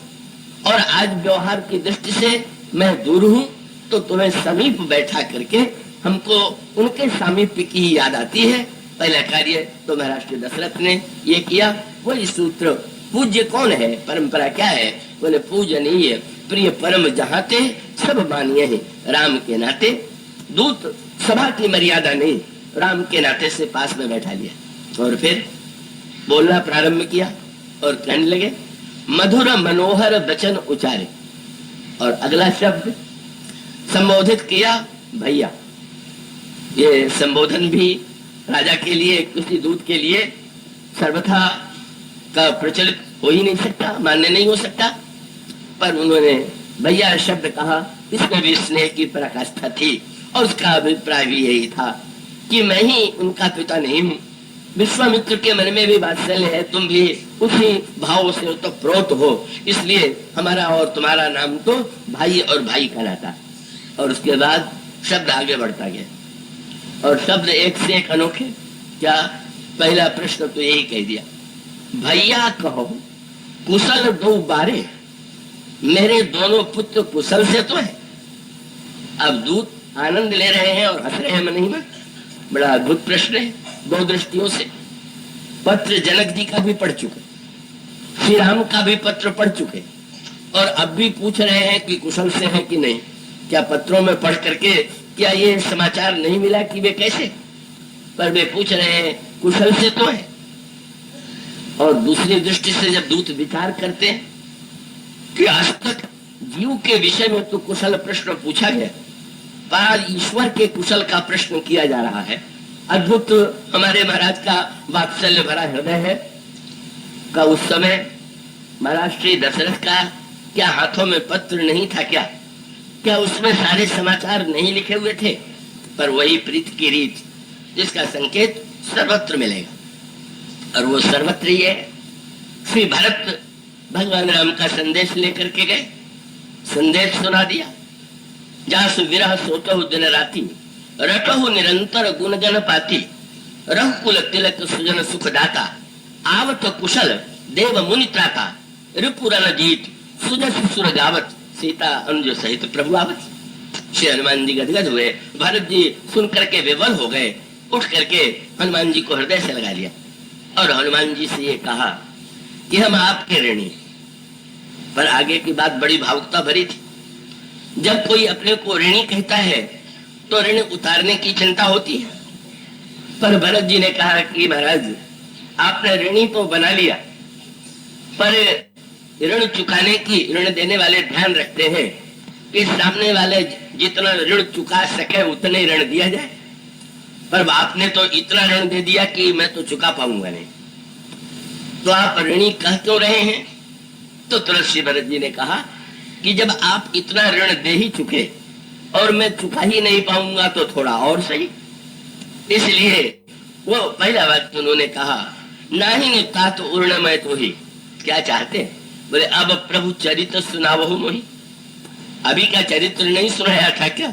और आज व्यवहार की दृष्टि से मैं दूर हूं, तो तुम्हें समीप बैठा करके हमको उनके सामीप्य की ही याद आती है। पहला कार्य तो महाराष्ट्र दशरथ ने ये किया। वही सूत्र, पूज्य कौन है, परंपरा क्या है? बोले पूजनीय प्रिय परम जहाते सब मानिए है राम के नाते। दूत सभा की मर्यादा नहीं, राम के नाते से पास में बैठा लिया और फिर बोलना प्रारंभ किया और कहने लगे मधुर मनोहर वचन उचारे। और अगला शब्द संबोधित किया भैया। ये संबोधन भी राजा के लिए, किसी दूत के लिए सर्वथा का प्रचलित हो ही नहीं सकता, मान्य नहीं हो सकता, पर उन्होंने भैया शब्द कहा। इसमें भी स्नेह की पराकाष्ठा थी और उसका अभिप्राय भी यही था कि मैं ही उनका पिता नहीं हूँ, विश्वामित्र के मन में भी वात्सल्य है, तुम भी उसी भाव से तो प्रोत हो, इसलिए हमारा और तुम्हारा नाम तो भाई और भाई का नाता। और उसके बाद शब्द आगे बढ़ता गया और शब्द एक से एक अनोखे। क्या पहला प्रश्न तो यही कह दिया, भैया कहो कुशल दो बारे, मेरे दोनों पुत्र कुशल से तो है। अब दूत आनंद ले रहे हैं और हंस रहे हैं मन ही में। बड़ा अद्भुत प्रश्न है दो दृष्टियों से। पत्र जनक जी का भी पढ़ चुके, श्री राम का भी पत्र पढ़ चुके, और अब भी पूछ रहे हैं कि कुशल से है कि नहीं। क्या पत्रों में पढ़ करके क्या ये समाचार नहीं मिला कि वे कैसे, पर वे पूछ रहे हैं कुशल से तो है। और दूसरी दृष्टि से जब दूत विचार करते हैं कि आज तक जीव के विषय में तो कुशल प्रश्न पूछा गया, पर ईश्वर के कुशल का प्रश्न किया जा रहा है। अद्भुत हमारे महाराज का वात्सल्य भरा हृदय है। का उस समय महाराज श्री दशरथ का क्या हाथों में पत्र नहीं था? क्या उसमें सारे समाचार नहीं लिखे हुए थे? पर वही प्रीत की रीत जिसका संकेत सर्वत्र मिलेगा, और वो सर्वत्र ही है। श्री भरत भगवान राम का संदेश लेकर के गए, संदेश सुना दिया। जासु विरह सोचहु दिन राति, रटहु निरंतर गुणजन पाती, रघुकुल तिलक सुजन सुख दाता, आवत कुशल देव मुनि त्राता, रिपुरन जीत सुजस सुर गावत, सीता अनुज सहित प्रभु आवत। श्री हनुमान जी गदगद हुए, भरत जी सुन करके विवल हो गए, उठ करके हनुमान जी को हृदय से लगा लिया और हनुमान जी से ये कहा कि हम आपके ऋणी। पर आगे की बात बड़ी भावुकता भरी थी। जब कोई अपने को ऋणी कहता है तो ऋण उतारने की चिंता होती है, पर भरत जी ने कहा कि महाराज आपने ऋणी तो बना लिया, पर ऋण चुकाने की, ऋण देने वाले ध्यान रखते हैं कि सामने वाले जितना ऋण चुका सके उतने ऋण दिया जाए। पर आपने तो इतना ऋण दे दिया कि मैं तो चुका पाऊंगा नहीं, तो आप ऋणी कह क्यों रहे हैं? तो तुलसी भरत जी ने कहा कि जब आप इतना ऋण दे ही चुके और मैं चुका ही नहीं पाऊंगा तो थोड़ा और सही। इसलिए वो पहला वाक्य उन्होंने कहा, नाही निता तो उर्णमय तो ही। क्या चाहते हैं? बोले अब प्रभु चरित्र सुनावो मोहि। अभी का चरित्र नहीं सुनाया था क्या?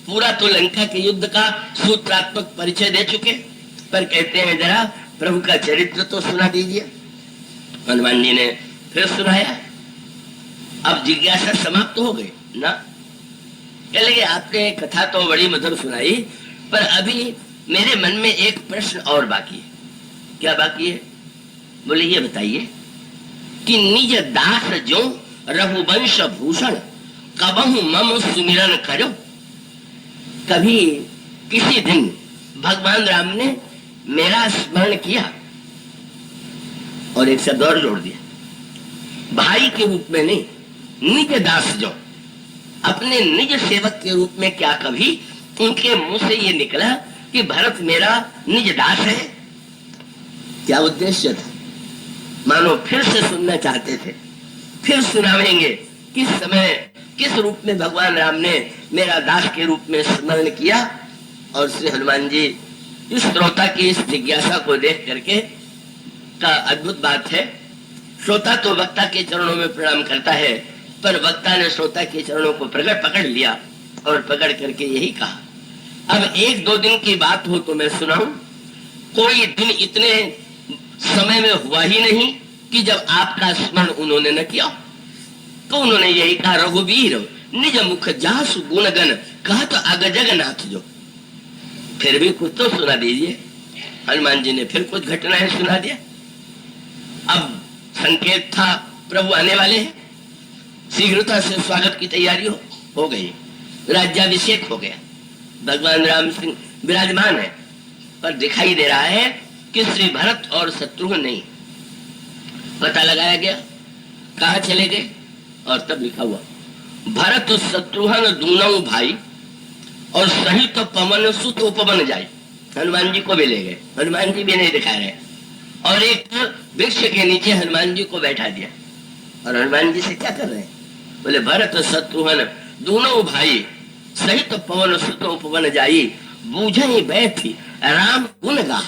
पूरा तो लंका के युद्ध का सूत्रात्मक परिचय दे चुके, पर कहते हैं जरा प्रभु का चरित्र तो सुना दीजिए। हनुमान जी ने फिर सुनाया। अब जिज्ञासा समाप्त हो गई ना। कह लगे आपने कथा तो बड़ी मधुर सुनाई, पर अभी मेरे मन में एक प्रश्न और बाकी है। क्या बाकी है? बोले ये बताइए कि निज दास जो रघुवंश भूषण कबहु मम सुमिरन करो। कभी किसी दिन भगवान राम ने मेरा स्मरण किया, और एक शब्द और जोड़ दिया, भाई के रूप में नहीं, निज दास जो, अपने निज सेवक के रूप में क्या कभी उनके मुंह से ये निकला कि भरत मेरा निज दास है? क्या उद्देश्य था? मानो फिर से सुनना चाहते थे। फिर सुनावेंगे किस समय किस रूप में भगवान राम ने मेरा दास के रूप में स्मरण किया। और श्री हनुमान जी इस श्रोता की इस जिज्ञासा को देख करके का अद्भुत बात है। श्रोता तो वक्ता के चरणों में प्रणाम करता है, पर वक्ता ने श्रोता के चरणों को प्रकट पकड़ लिया और पकड़ करके यही कहा, अब 1-2 दिन की बात हो तो मैं सुनाऊं, कोई दिन इतने समय में हुआ ही नहीं कि जब आपका स्मरण उन्होंने न किया। तो उन्होंने यही कहा, रघुवीर निज मुख जासु गुणगन कहा तो अग जगन्नाथ जो। फिर भी कुछ तो सुना दीजिए। हनुमान जी ने फिर कुछ घटनाएं सुना दिया। अब संकेत था प्रभु आने वाले हैं, शीघ्रता से स्वागत की तैयारी हो गई, राज्याभिषेक हो गया, भगवान राम सिंह विराजमान है, पर दिखाई दे रहा है कि श्री भरत और शत्रुघ्न नहीं। पता लगाया गया, कहा चले गए, और तब लिखा हुआ भरत शत्रुघ्न दूनों भाई और सहित तो पवन सुत उपवन जाए। हनुमान जी को भी ले गए, हनुमान जी भी नहीं दिखा रहे, और एक वृक्ष के नीचे हनुमान जी को बैठा दिया। और हनुमान जी से क्या कर रहे हैं? बोले भरत शत्रुघ्न दोनों भाई सहित तो पवन सुत उपवन जाई बूझे बैठी राम गुण गा।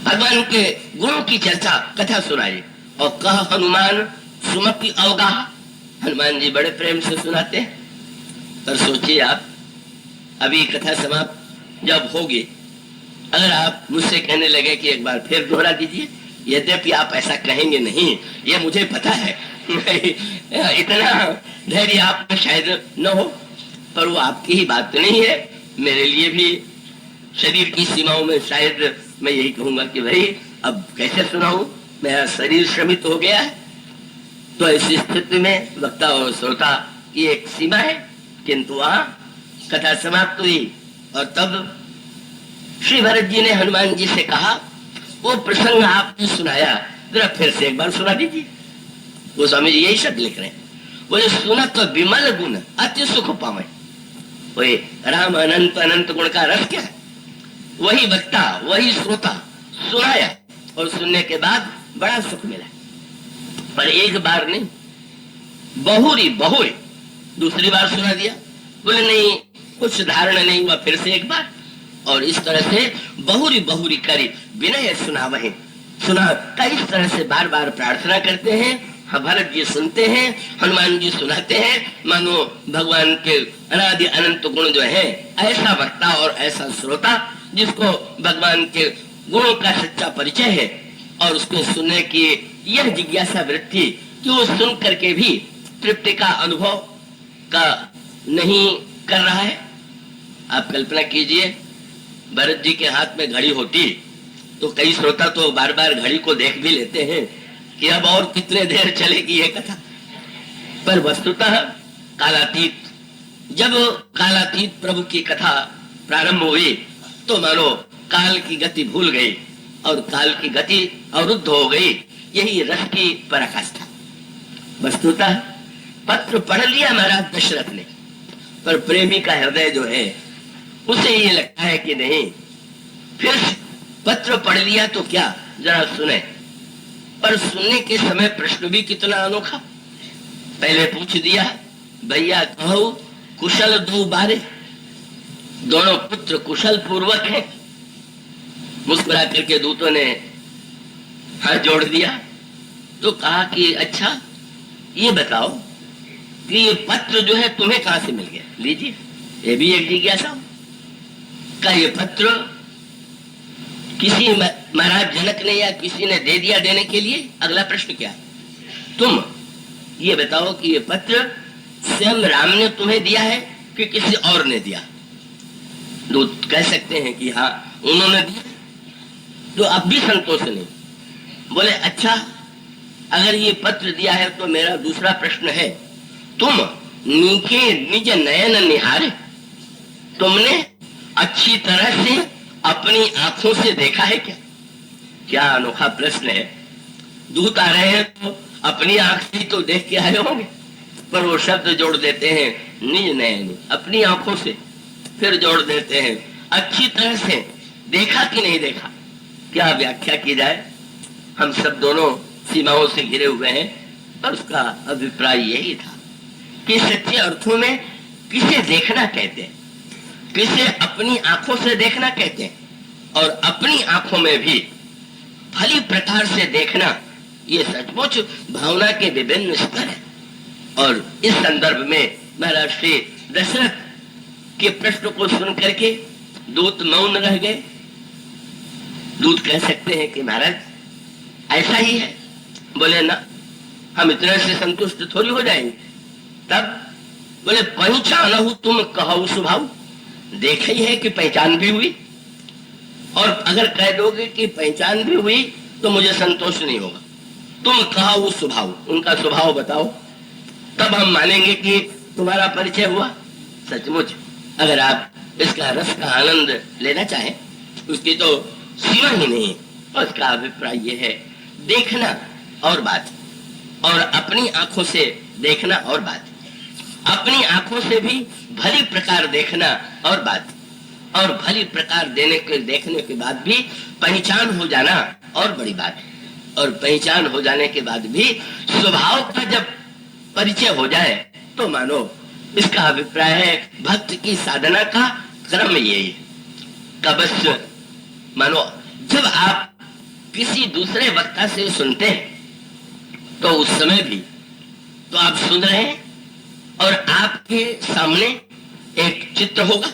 भगवान के गुणों की चर्चा कथा सुनाई और कह हनुमान सुमति अवगा। हनुमान जी बड़े प्रेम से सुनाते हैं। पर सोचिए आप, अभी कथा समाप्त जब होगी, अगर आप मुझसे कहने लगे कि एक बार फिर दोहरा दीजिए, यद्यपि आप ऐसा कहेंगे नहीं, ये मुझे पता है इतना धैर्य आप में शायद न हो, पर वो आपकी ही बात तो नहीं है, मेरे लिए भी शरीर की सीमाओं में शायद मैं यही कहूंगा कि भाई अब कैसे सुनाऊं, मेरा शरीर श्रमित हो गया है। तो ऐसी स्थिति में वक्ता और श्रोता की एक सीमा है। किंतु वहां कथा समाप्त हुई और तब श्री भरत जी ने हनुमान जी से कहा, वो प्रसंग आपने सुनाया जरा फिर से एक बार सुना दीजिए। वो स्वामी जी यही शब्द लिख रहे हैं, बोले सुना तो विमल गुण अति सुख पावे। वही राम अनंत अनंत गुण का रस क्या है? वही वक्ता वही श्रोता सुनाया और सुनने के बाद बड़ा सुख मिला। पर एक बार नहीं, बहुरी दूसरी बार सुना दिया। बोले नहीं, कुछ धारणा नहीं हुआ, फिर से एक बार, और इस तरह से बहुरी करी विनय सुना वही सुना। इस तरह से बार बार प्रार्थना करते हैं। भरत जी सुनते हैं, हनुमान जी सुनाते हैं, मानो भगवान के अनादि अनंत गुण जो है, ऐसा वक्ता और ऐसा श्रोता जिसको भगवान के गुणों का सच्चा परिचय है और उसको सुनने की यह जिज्ञासा वृत्ति कि वो सुन करके भी तृप्ति का अनुभव का नहीं कर रहा है। आप कल्पना कीजिए, भरत जी के हाथ में घड़ी होती तो कई श्रोता तो बार बार घड़ी को देख भी लेते हैं कि अब और कितने देर चलेगी ये कथा। पर वस्तुतः कालातीत, जब कालातीत प्रभु की कथा प्रारंभ हुई तो मानो काल की गति भूल गई और काल की गति अवरुद्ध हो गई। यही रस की पराकाष्ठा। वस्तुतः पत्र पढ़ लिया महाराज दशरथ ने, पर प्रेमी का हृदय जो है उसे ये लगता है कि नहीं, फिर पत्र पढ़ लिया तो क्या, जरा सुने। पर सुनने के समय प्रश्न भी कितना अनोखा। पहले पूछ दिया, भैया कहो कुशल दो बारे, दोनों पुत्र कुशल पूर्वक हैं। मुस्कुरा करके दूतों ने हाथ जोड़ दिया तो कहा कि अच्छा ये बताओ कि ये पत्र जो है तुम्हें कहां से मिल गया, लीजिए, ये भी एक जिज्ञासा। का ये पत्र किसी महाराज जनक ने या किसी ने दे दिया देने के लिए? अगला प्रश्न क्या है, तुम ये बताओ कि ये पत्र स्वयं राम ने तुम्हें दिया है कि किसी और ने दिया? दूत कह सकते हैं कि हाँ उन्होंने दिया, तो अब भी संतोष नहीं। बोले अच्छा, अगर ये पत्र दिया है तो मेरा दूसरा प्रश्न है, तुम नीचे निज नयन निहारे, तुमने अच्छी तरह से अपनी आंखों से देखा है क्या? क्या अनोखा प्रश्न है। दूत आ रहे हैं तो अपनी आंख से तो देख के आए होंगे, पर वो शब्द जोड़ देते हैं निज नयन, अपनी आंखों से, फिर जोड़ देते हैं अच्छी तरह से देखा कि नहीं देखा। क्या व्याख्या की जाए, हम सब दोनों सीमाओं से घिरे हुए हैं, पर उसका अभिप्राय यही था कि सच्चे अर्थों में किसे देखना कहते हैं, किसे अपनी आंखों से देखना कहते हैं, और अपनी आंखों में भी भली प्रकार से देखना, ये सचमुच भावना के विभिन्न स्तर है। और इस संदर्भ में महाराज श्री दशरथ के प्रश्न को सुन करके दूत मौन रह गए। दूत कह सकते हैं कि महाराज ऐसा ही है। बोले ना, हम इतने से संतुष्ट थोड़ी हो जाएंगे। तब बोले पहचाना हूं तुम कहो स्वभाव, देखा ही है कि पहचान भी हुई, और अगर कह दोगे कि पहचान भी हुई तो मुझे संतोष नहीं होगा। तुम कहो स्वभाव, उनका स्वभाव बताओ, तब हम मानेंगे कि तुम्हारा परिचय हुआ। सचमुच अगर आप इसका रस का आनंद लेना चाहें, उसकी तो सीमा ही नहीं है। और उसका अभिप्राय यह है, देखना और बात, और अपनी आंखों से देखना और बात, अपनी आंखों से भी भली प्रकार देखना और बात, और भली प्रकार देखने के बाद भी पहचान हो जाना और बड़ी बात, और पहचान हो जाने के बाद भी स्वभाव का जब परिचय हो जाए तो मानो इसका अभिप्राय है भक्त की साधना का क्रम यही का। बस मानो जब आप किसी दूसरे वक्ता से सुनते हैं तो उस समय भी तो आप सुन रहे हैं और आपके सामने एक चित्र होगा,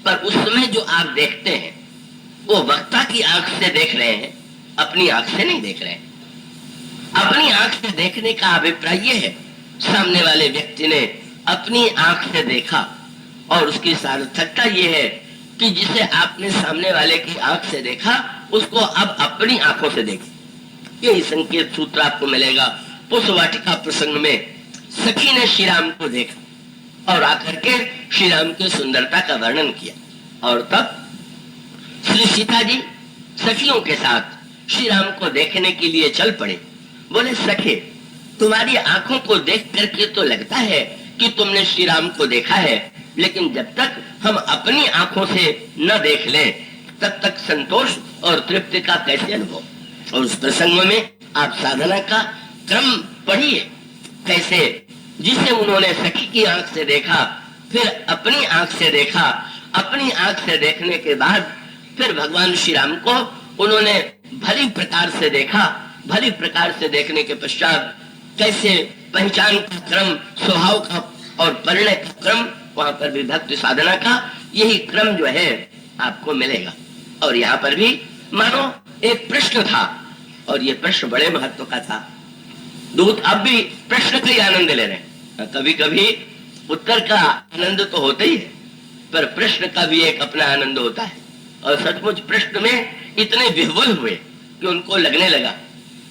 पर उस समय जो आप देखते हैं वो वक्ता की आंख से देख रहे हैं, अपनी आंख से नहीं देख रहे हैं। अपनी आंख से देखने का अभिप्राय यह है, सामने वाले व्यक्ति ने अपनी आंख से देखा, और उसकी सार्थकता यह है कि जिसे आपने सामने वाले की आंख से देखा उसको अब अपनी आंखों से देखें। यही संकेत सूत्र आपको मिलेगा। पुष्प वाटिका प्रसंग में सखी ने श्री राम को देखा और आकर के श्री राम की सुंदरता का वर्णन किया, और तब श्री सीता जी सखियों के साथ श्री राम को देखने के लिए चल पड़े। बोले सखे, तुम्हारी आंखों को देख करके तो लगता है कि तुमने श्री राम को देखा है, लेकिन जब तक हम अपनी आंखों से न देख लें तब तक संतोष और तृप्ति का कैसे अनुभव। और उस प्रसंग में आप साधना का क्रम पढ़िए, कैसे जिसे उन्होंने सखी की आंख से देखा, फिर अपनी आंख से देखा, अपनी आंख से देखने के बाद फिर भगवान श्री राम को उन्होंने भली प्रकार से देखा, भली प्रकार से देखने के पश्चात कैसे पहचान का क्रम, स्वभाव का और परिणय का क्रम, वहां पर भी भक्ति साधना का यही क्रम जो है आपको मिलेगा। और यहाँ पर भी मानो एक प्रश्न था, और ये प्रश्न बड़े महत्व का था। दूत अब भी प्रश्न का ही आनंद ले रहे हैं। कभी कभी उत्तर का आनंद तो होता ही है, पर प्रश्न का भी एक अपना आनंद होता है। और सचमुच प्रश्न में इतने विह्वल हुए कि उनको लगने लगा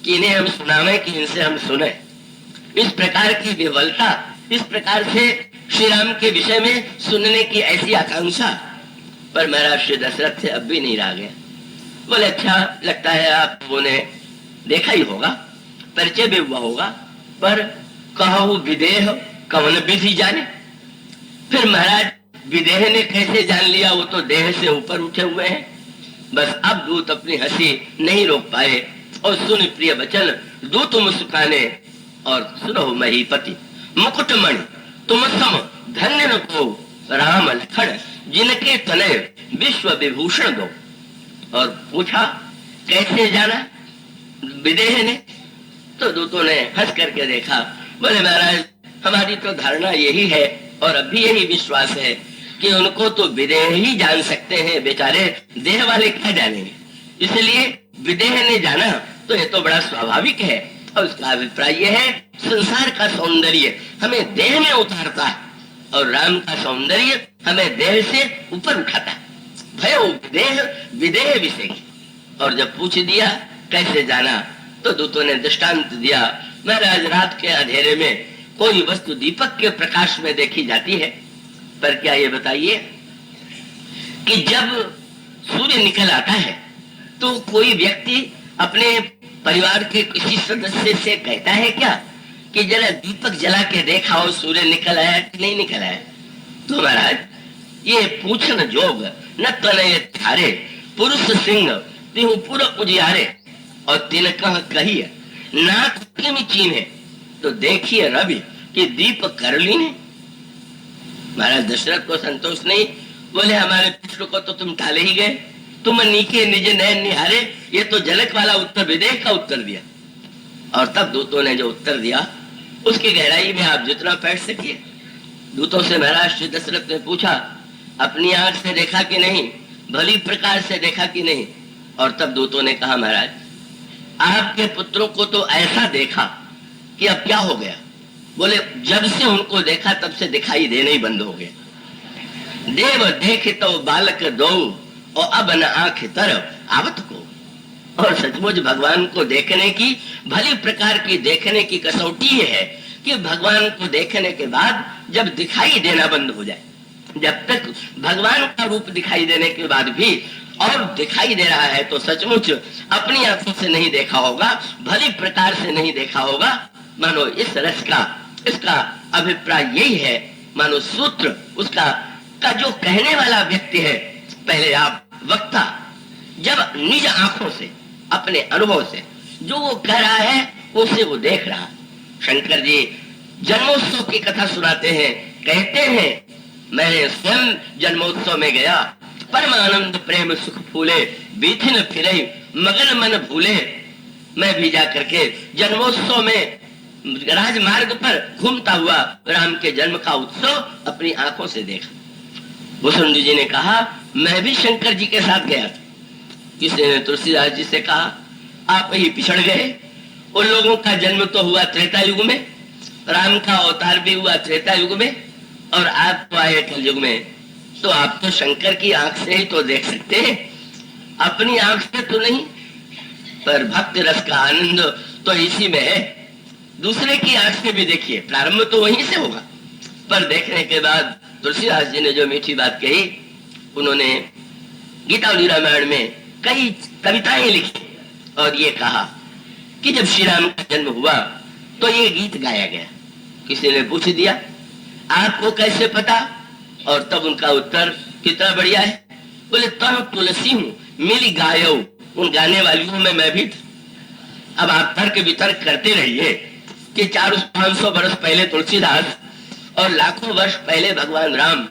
कि इन्हें हम सुनावे कि इनसे हम सुने। इस प्रकार की विह्वलता, इस प्रकार से श्री राम के विषय में सुनने की ऐसी आकांक्षा, पर महाराज श्री दशरथ से अब भी नहीं रह गया। बोले अच्छा लगता है, आप लोगों ने देखा ही होगा, परिचय भी हुआ होगा, पर कहूं विदेह कवन विधि जाने। फिर महाराज विदेह ने कैसे जान लिया, वो तो देह से ऊपर उठे हुए हैं। बस अब दूत अपनी हंसी नहीं रोक पाए और सुन प्रिय वचन दूत मुस्काने और सुनो महीपति मुकुटमणि तुम सम धन्य न को राम लखन जिनके तनय विश्व विभूषण दो। और पूछा कैसे जाना विदेह ने, तो दूतों ने हंस करके देखा। बोले महाराज हमारी तो धारणा यही है और अभी यही विश्वास है कि उनको तो विदेह ही जान सकते हैं, बेचारे देह वाले क्या जानेंगे, इसलिए विदेह ने जाना तो ये तो बड़ा स्वाभाविक है। और उसका अभिप्राय यह है संसार का सौंदर्य हमें देह में उतारता है और राम का सौंदर्य हमें देह से ऊपर उठाता है। भयो विदेह विदेह विषय। और जब पूछ दिया कैसे जाना, तो दूतों ने दृष्टांत दिया। महाराज रात के अंधेरे में कोई वस्तु दीपक के प्रकाश में देखी जाती है, पर क्या ये बताइए कि जब सूर्य निकल आता है तो कोई व्यक्ति अपने परिवार के किसी सदस्य से कहता है क्या कि जरा दीपक जला के देखा हो सूर्य निकल आया कि नहीं निकल आया? तो महाराज ये पूछन जोग न तनय थारे पुरुष सिंह तिहु पुर उजियारे। और तिन कह कहिए नाक में चीन है तो देखिए रवि कि दीप कर ली ने। महाराज दशरथ को संतोष नहीं। बोले हमारे प्रश्न को तो तुम टाले ही गए, तुम नीके निज नयन निहारे। ये तो जनक वाला उत्तर विदेह का उत्तर दिया। और तब दूतों ने जो उत्तर दिया उसकी गहराई में आप जितना बैठ सकिए। दूतों से महाराज श्री दशरथ ने पूछा, अपनी आंख से देखा कि नहीं, भली प्रकार से देखा कि नहीं? और तब दूतों ने कहा, महाराज आपके पुत्रों को तो ऐसा देखा कि अब क्या हो गया? बोले, जब से उनको देखा तब से दिखाई देना ही बंद हो गया। देव देखे तो बालक दो और अब न आंख तरफ आवत को। और सचमुच भगवान को देखने की, भली प्रकार की देखने की कसौटी है कि भगवान को देखने के बाद जब दिखाई देना बंद हो जाए, जब तक भगवान का रूप दिखाई देने के बाद भी और दिखाई दे रहा है तो सचमुच अपनी आंखों से नहीं देखा होगा, भली प्रकार से नहीं देखा होगा। मानो इस रस का, इसका अभिप्राय यही है। मानो सूत्र उसका का जो कहने वाला व्यक्ति है, पहले आप वक्ता जब निज आंखों से, अपने अनुभव से जो वो कह रहा है उसे वो देख रहा। शंकर जी जन्मोत्सव की कथा सुनाते हैं, कहते हैं, मैं स्वयं जन्मोत्सव में गया, परमानंद प्रेम सुख फूले, बीथिन फिरे मगन मन भूले। मैं भी जा करके जन्मोत्सव में राजमार्ग पर घूमता हुआ राम के जन्म का उत्सव अपनी आंखों से देखा। वसुंध जी ने कहा, मैं भी शंकर जी के साथ गया था। किसी ने तुलसीदास जी से कहा, आप ही पिछड़ गए, उन लोगों का जन्म तो हुआ त्रेता युग में, राम का अवतार भी हुआ त्रेता युग में, और आप तो आए कल युग में, तो आप तो शंकर की आंख से ही तो देख सकते हैं, अपनी आंख से तो नहीं। पर भक्त रस का आनंद तो इसी में है। दूसरे की आंख से भी देखिए, प्रारंभ तो वहीं से होगा, पर देखने के बाद तुलसीदास जी ने जो मीठी बात कही, उन्होंने गीतावली रामायण में कई कविताएं लिखी और ये कहा कि जब श्री राम का जन्म हुआ तो ये गीत गाया गया। किसी ने पूछ दिया, आपको कैसे पता? और तब उनका उत्तर कितना बढ़िया है। बोले, तब तुलसी हूँ मिली गायो, उन गाने वालियों में मैं भी था। अब आप तर्क वितर्क करते रहिए कि 400-500 वर्ष पहले तुलसीदास और लाखों वर्ष पहले भगवान राम,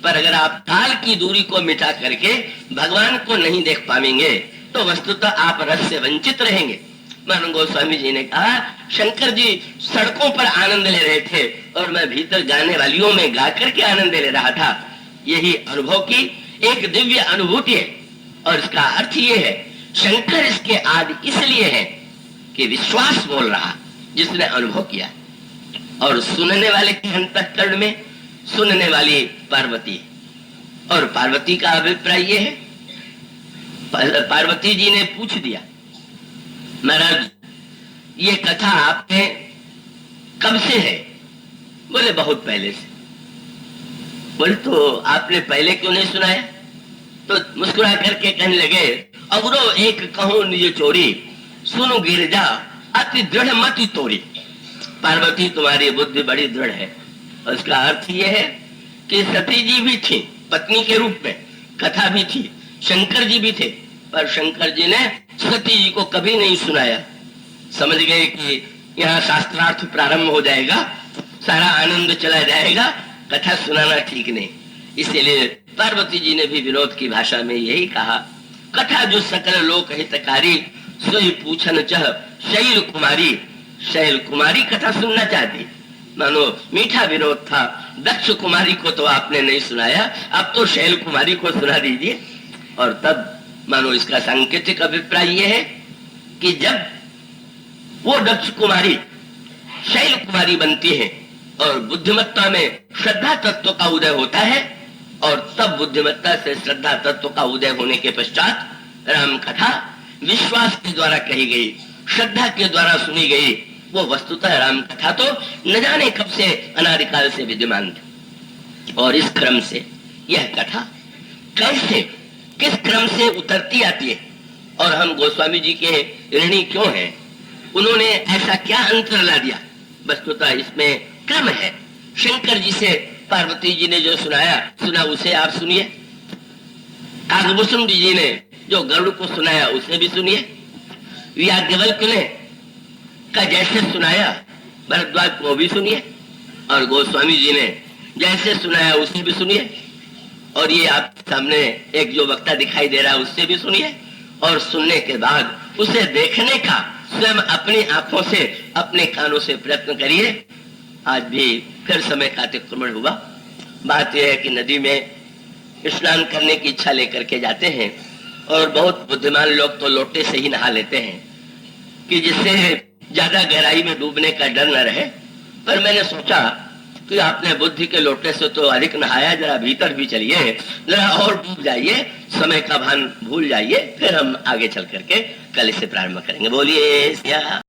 पर अगर आप काल की दूरी को मिटा करके भगवान को नहीं देख पाएंगे तो वस्तुतः आप रस से वंचित रहेंगे। मानो गोस्वामी जी ने कहा, शंकर जी सड़कों पर आनंद ले रहे थे और मैं भीतर गाने वालियों में गा करके आनंद ले रहा था। यही अनुभव की एक दिव्य अनुभूति है। और इसका अर्थ ये है, शंकर इसके आदि इसलिए है कि विश्वास बोल रहा जिसने अनुभव किया, और सुनने वाले के अंतःकरण में सुनने वाली पार्वती है। और पार्वती का अभिप्राय ये है, पार्वती जी ने पूछ दिया, महाराज ये कथा आपने कब से है? बोले, बहुत पहले से। बोले, तो आपने पहले क्यों नहीं सुनाया? तो मुस्कुरा करके कहने लगे, अवरो एक कहूं निज चोरी, सुनो गिरजा अति दृढ़ मति तोरी। पार्वती तुम्हारी बुद्धि बड़ी दृढ़ है। और इसका अर्थ यह है कि सती जी भी थी पत्नी के रूप में, कथा भी थी, शंकर जी भी थे, पर शंकर जी ने सती जी को कभी नहीं सुनाया। समझ गए कि यहाँ शास्त्रार्थ प्रारंभ हो जाएगा, सारा आनंद चला जाएगा, कथा सुनाना ठीक नहीं। इसलिए पार्वती जी ने भी विनोद की भाषा में यही कहा, कथा जो सकल लोक हितकारी, सोई पूछन चह शैल कुमारी। शैल कुमारी कथा सुनना चाहती। मानो मीठा विनोद था। दक्ष कुमारी को तो आपने नहीं सुनाया, अब तो शैल कुमारी को सुना दीजिए। और तब मानो इसका सांकेतिक अभिप्राय यह है कि जब वो दक्ष कुमारी शैल कुमारी बनती है और बुद्धिमत्ता में श्रद्धा तत्व का उदय होता है, और तब बुद्धिमत्ता से श्रद्धा तत्व का उदय होने के पश्चात राम कथा विश्वास के द्वारा कही गई, श्रद्धा के द्वारा सुनी गई। वो वस्तुतः राम कथा तो न जाने कब से अनादिकाल से विद्यमान थी। और इस क्रम से यह कथा कैसे, किस क्रम से उतरती आती है, और हम गोस्वामी जी के ऋणी क्यों हैं, उन्होंने ऐसा क्या अंतर ला दिया। वस्तुतः इसमें क्रम है। शंकर जी से पार्वती जी ने जो सुना उसे आप सुनिए, कागभूषण जी ने जो गरुड़ को सुनाया उसे भी सुनिए, याज्ञवल्क्य ने का जैसे सुनाया भरद्वाज को भी सुनिए, और गोस्वामी जी ने जैसे सुनाया उसे भी सुनिए, और ये आपके सामने एक जो वक्ता दिखाई दे रहा है उससे भी सुनिए। और सुनने के बाद उसे देखने का स्वयं अपनी आंखों से, अपने कानों से प्रयत्न करिए। आज भी फिर समय का अतिक्रमण हुआ। बात यह है कि नदी में स्नान करने की इच्छा लेकर के जाते हैं और बहुत बुद्धिमान लोग तो लोटे से ही नहा लेते हैं कि जिससे ज्यादा गहराई में डूबने का डर न रहे। पर मैंने सोचा कि आपने बुद्धि के लोटे से तो अधिक नहाया, जरा भीतर भी चलिए, जरा और डूब जाइए, समय का भान भूल जाइए, फिर हम आगे चल करके कल इसे प्रारंभ करेंगे। बोलिए।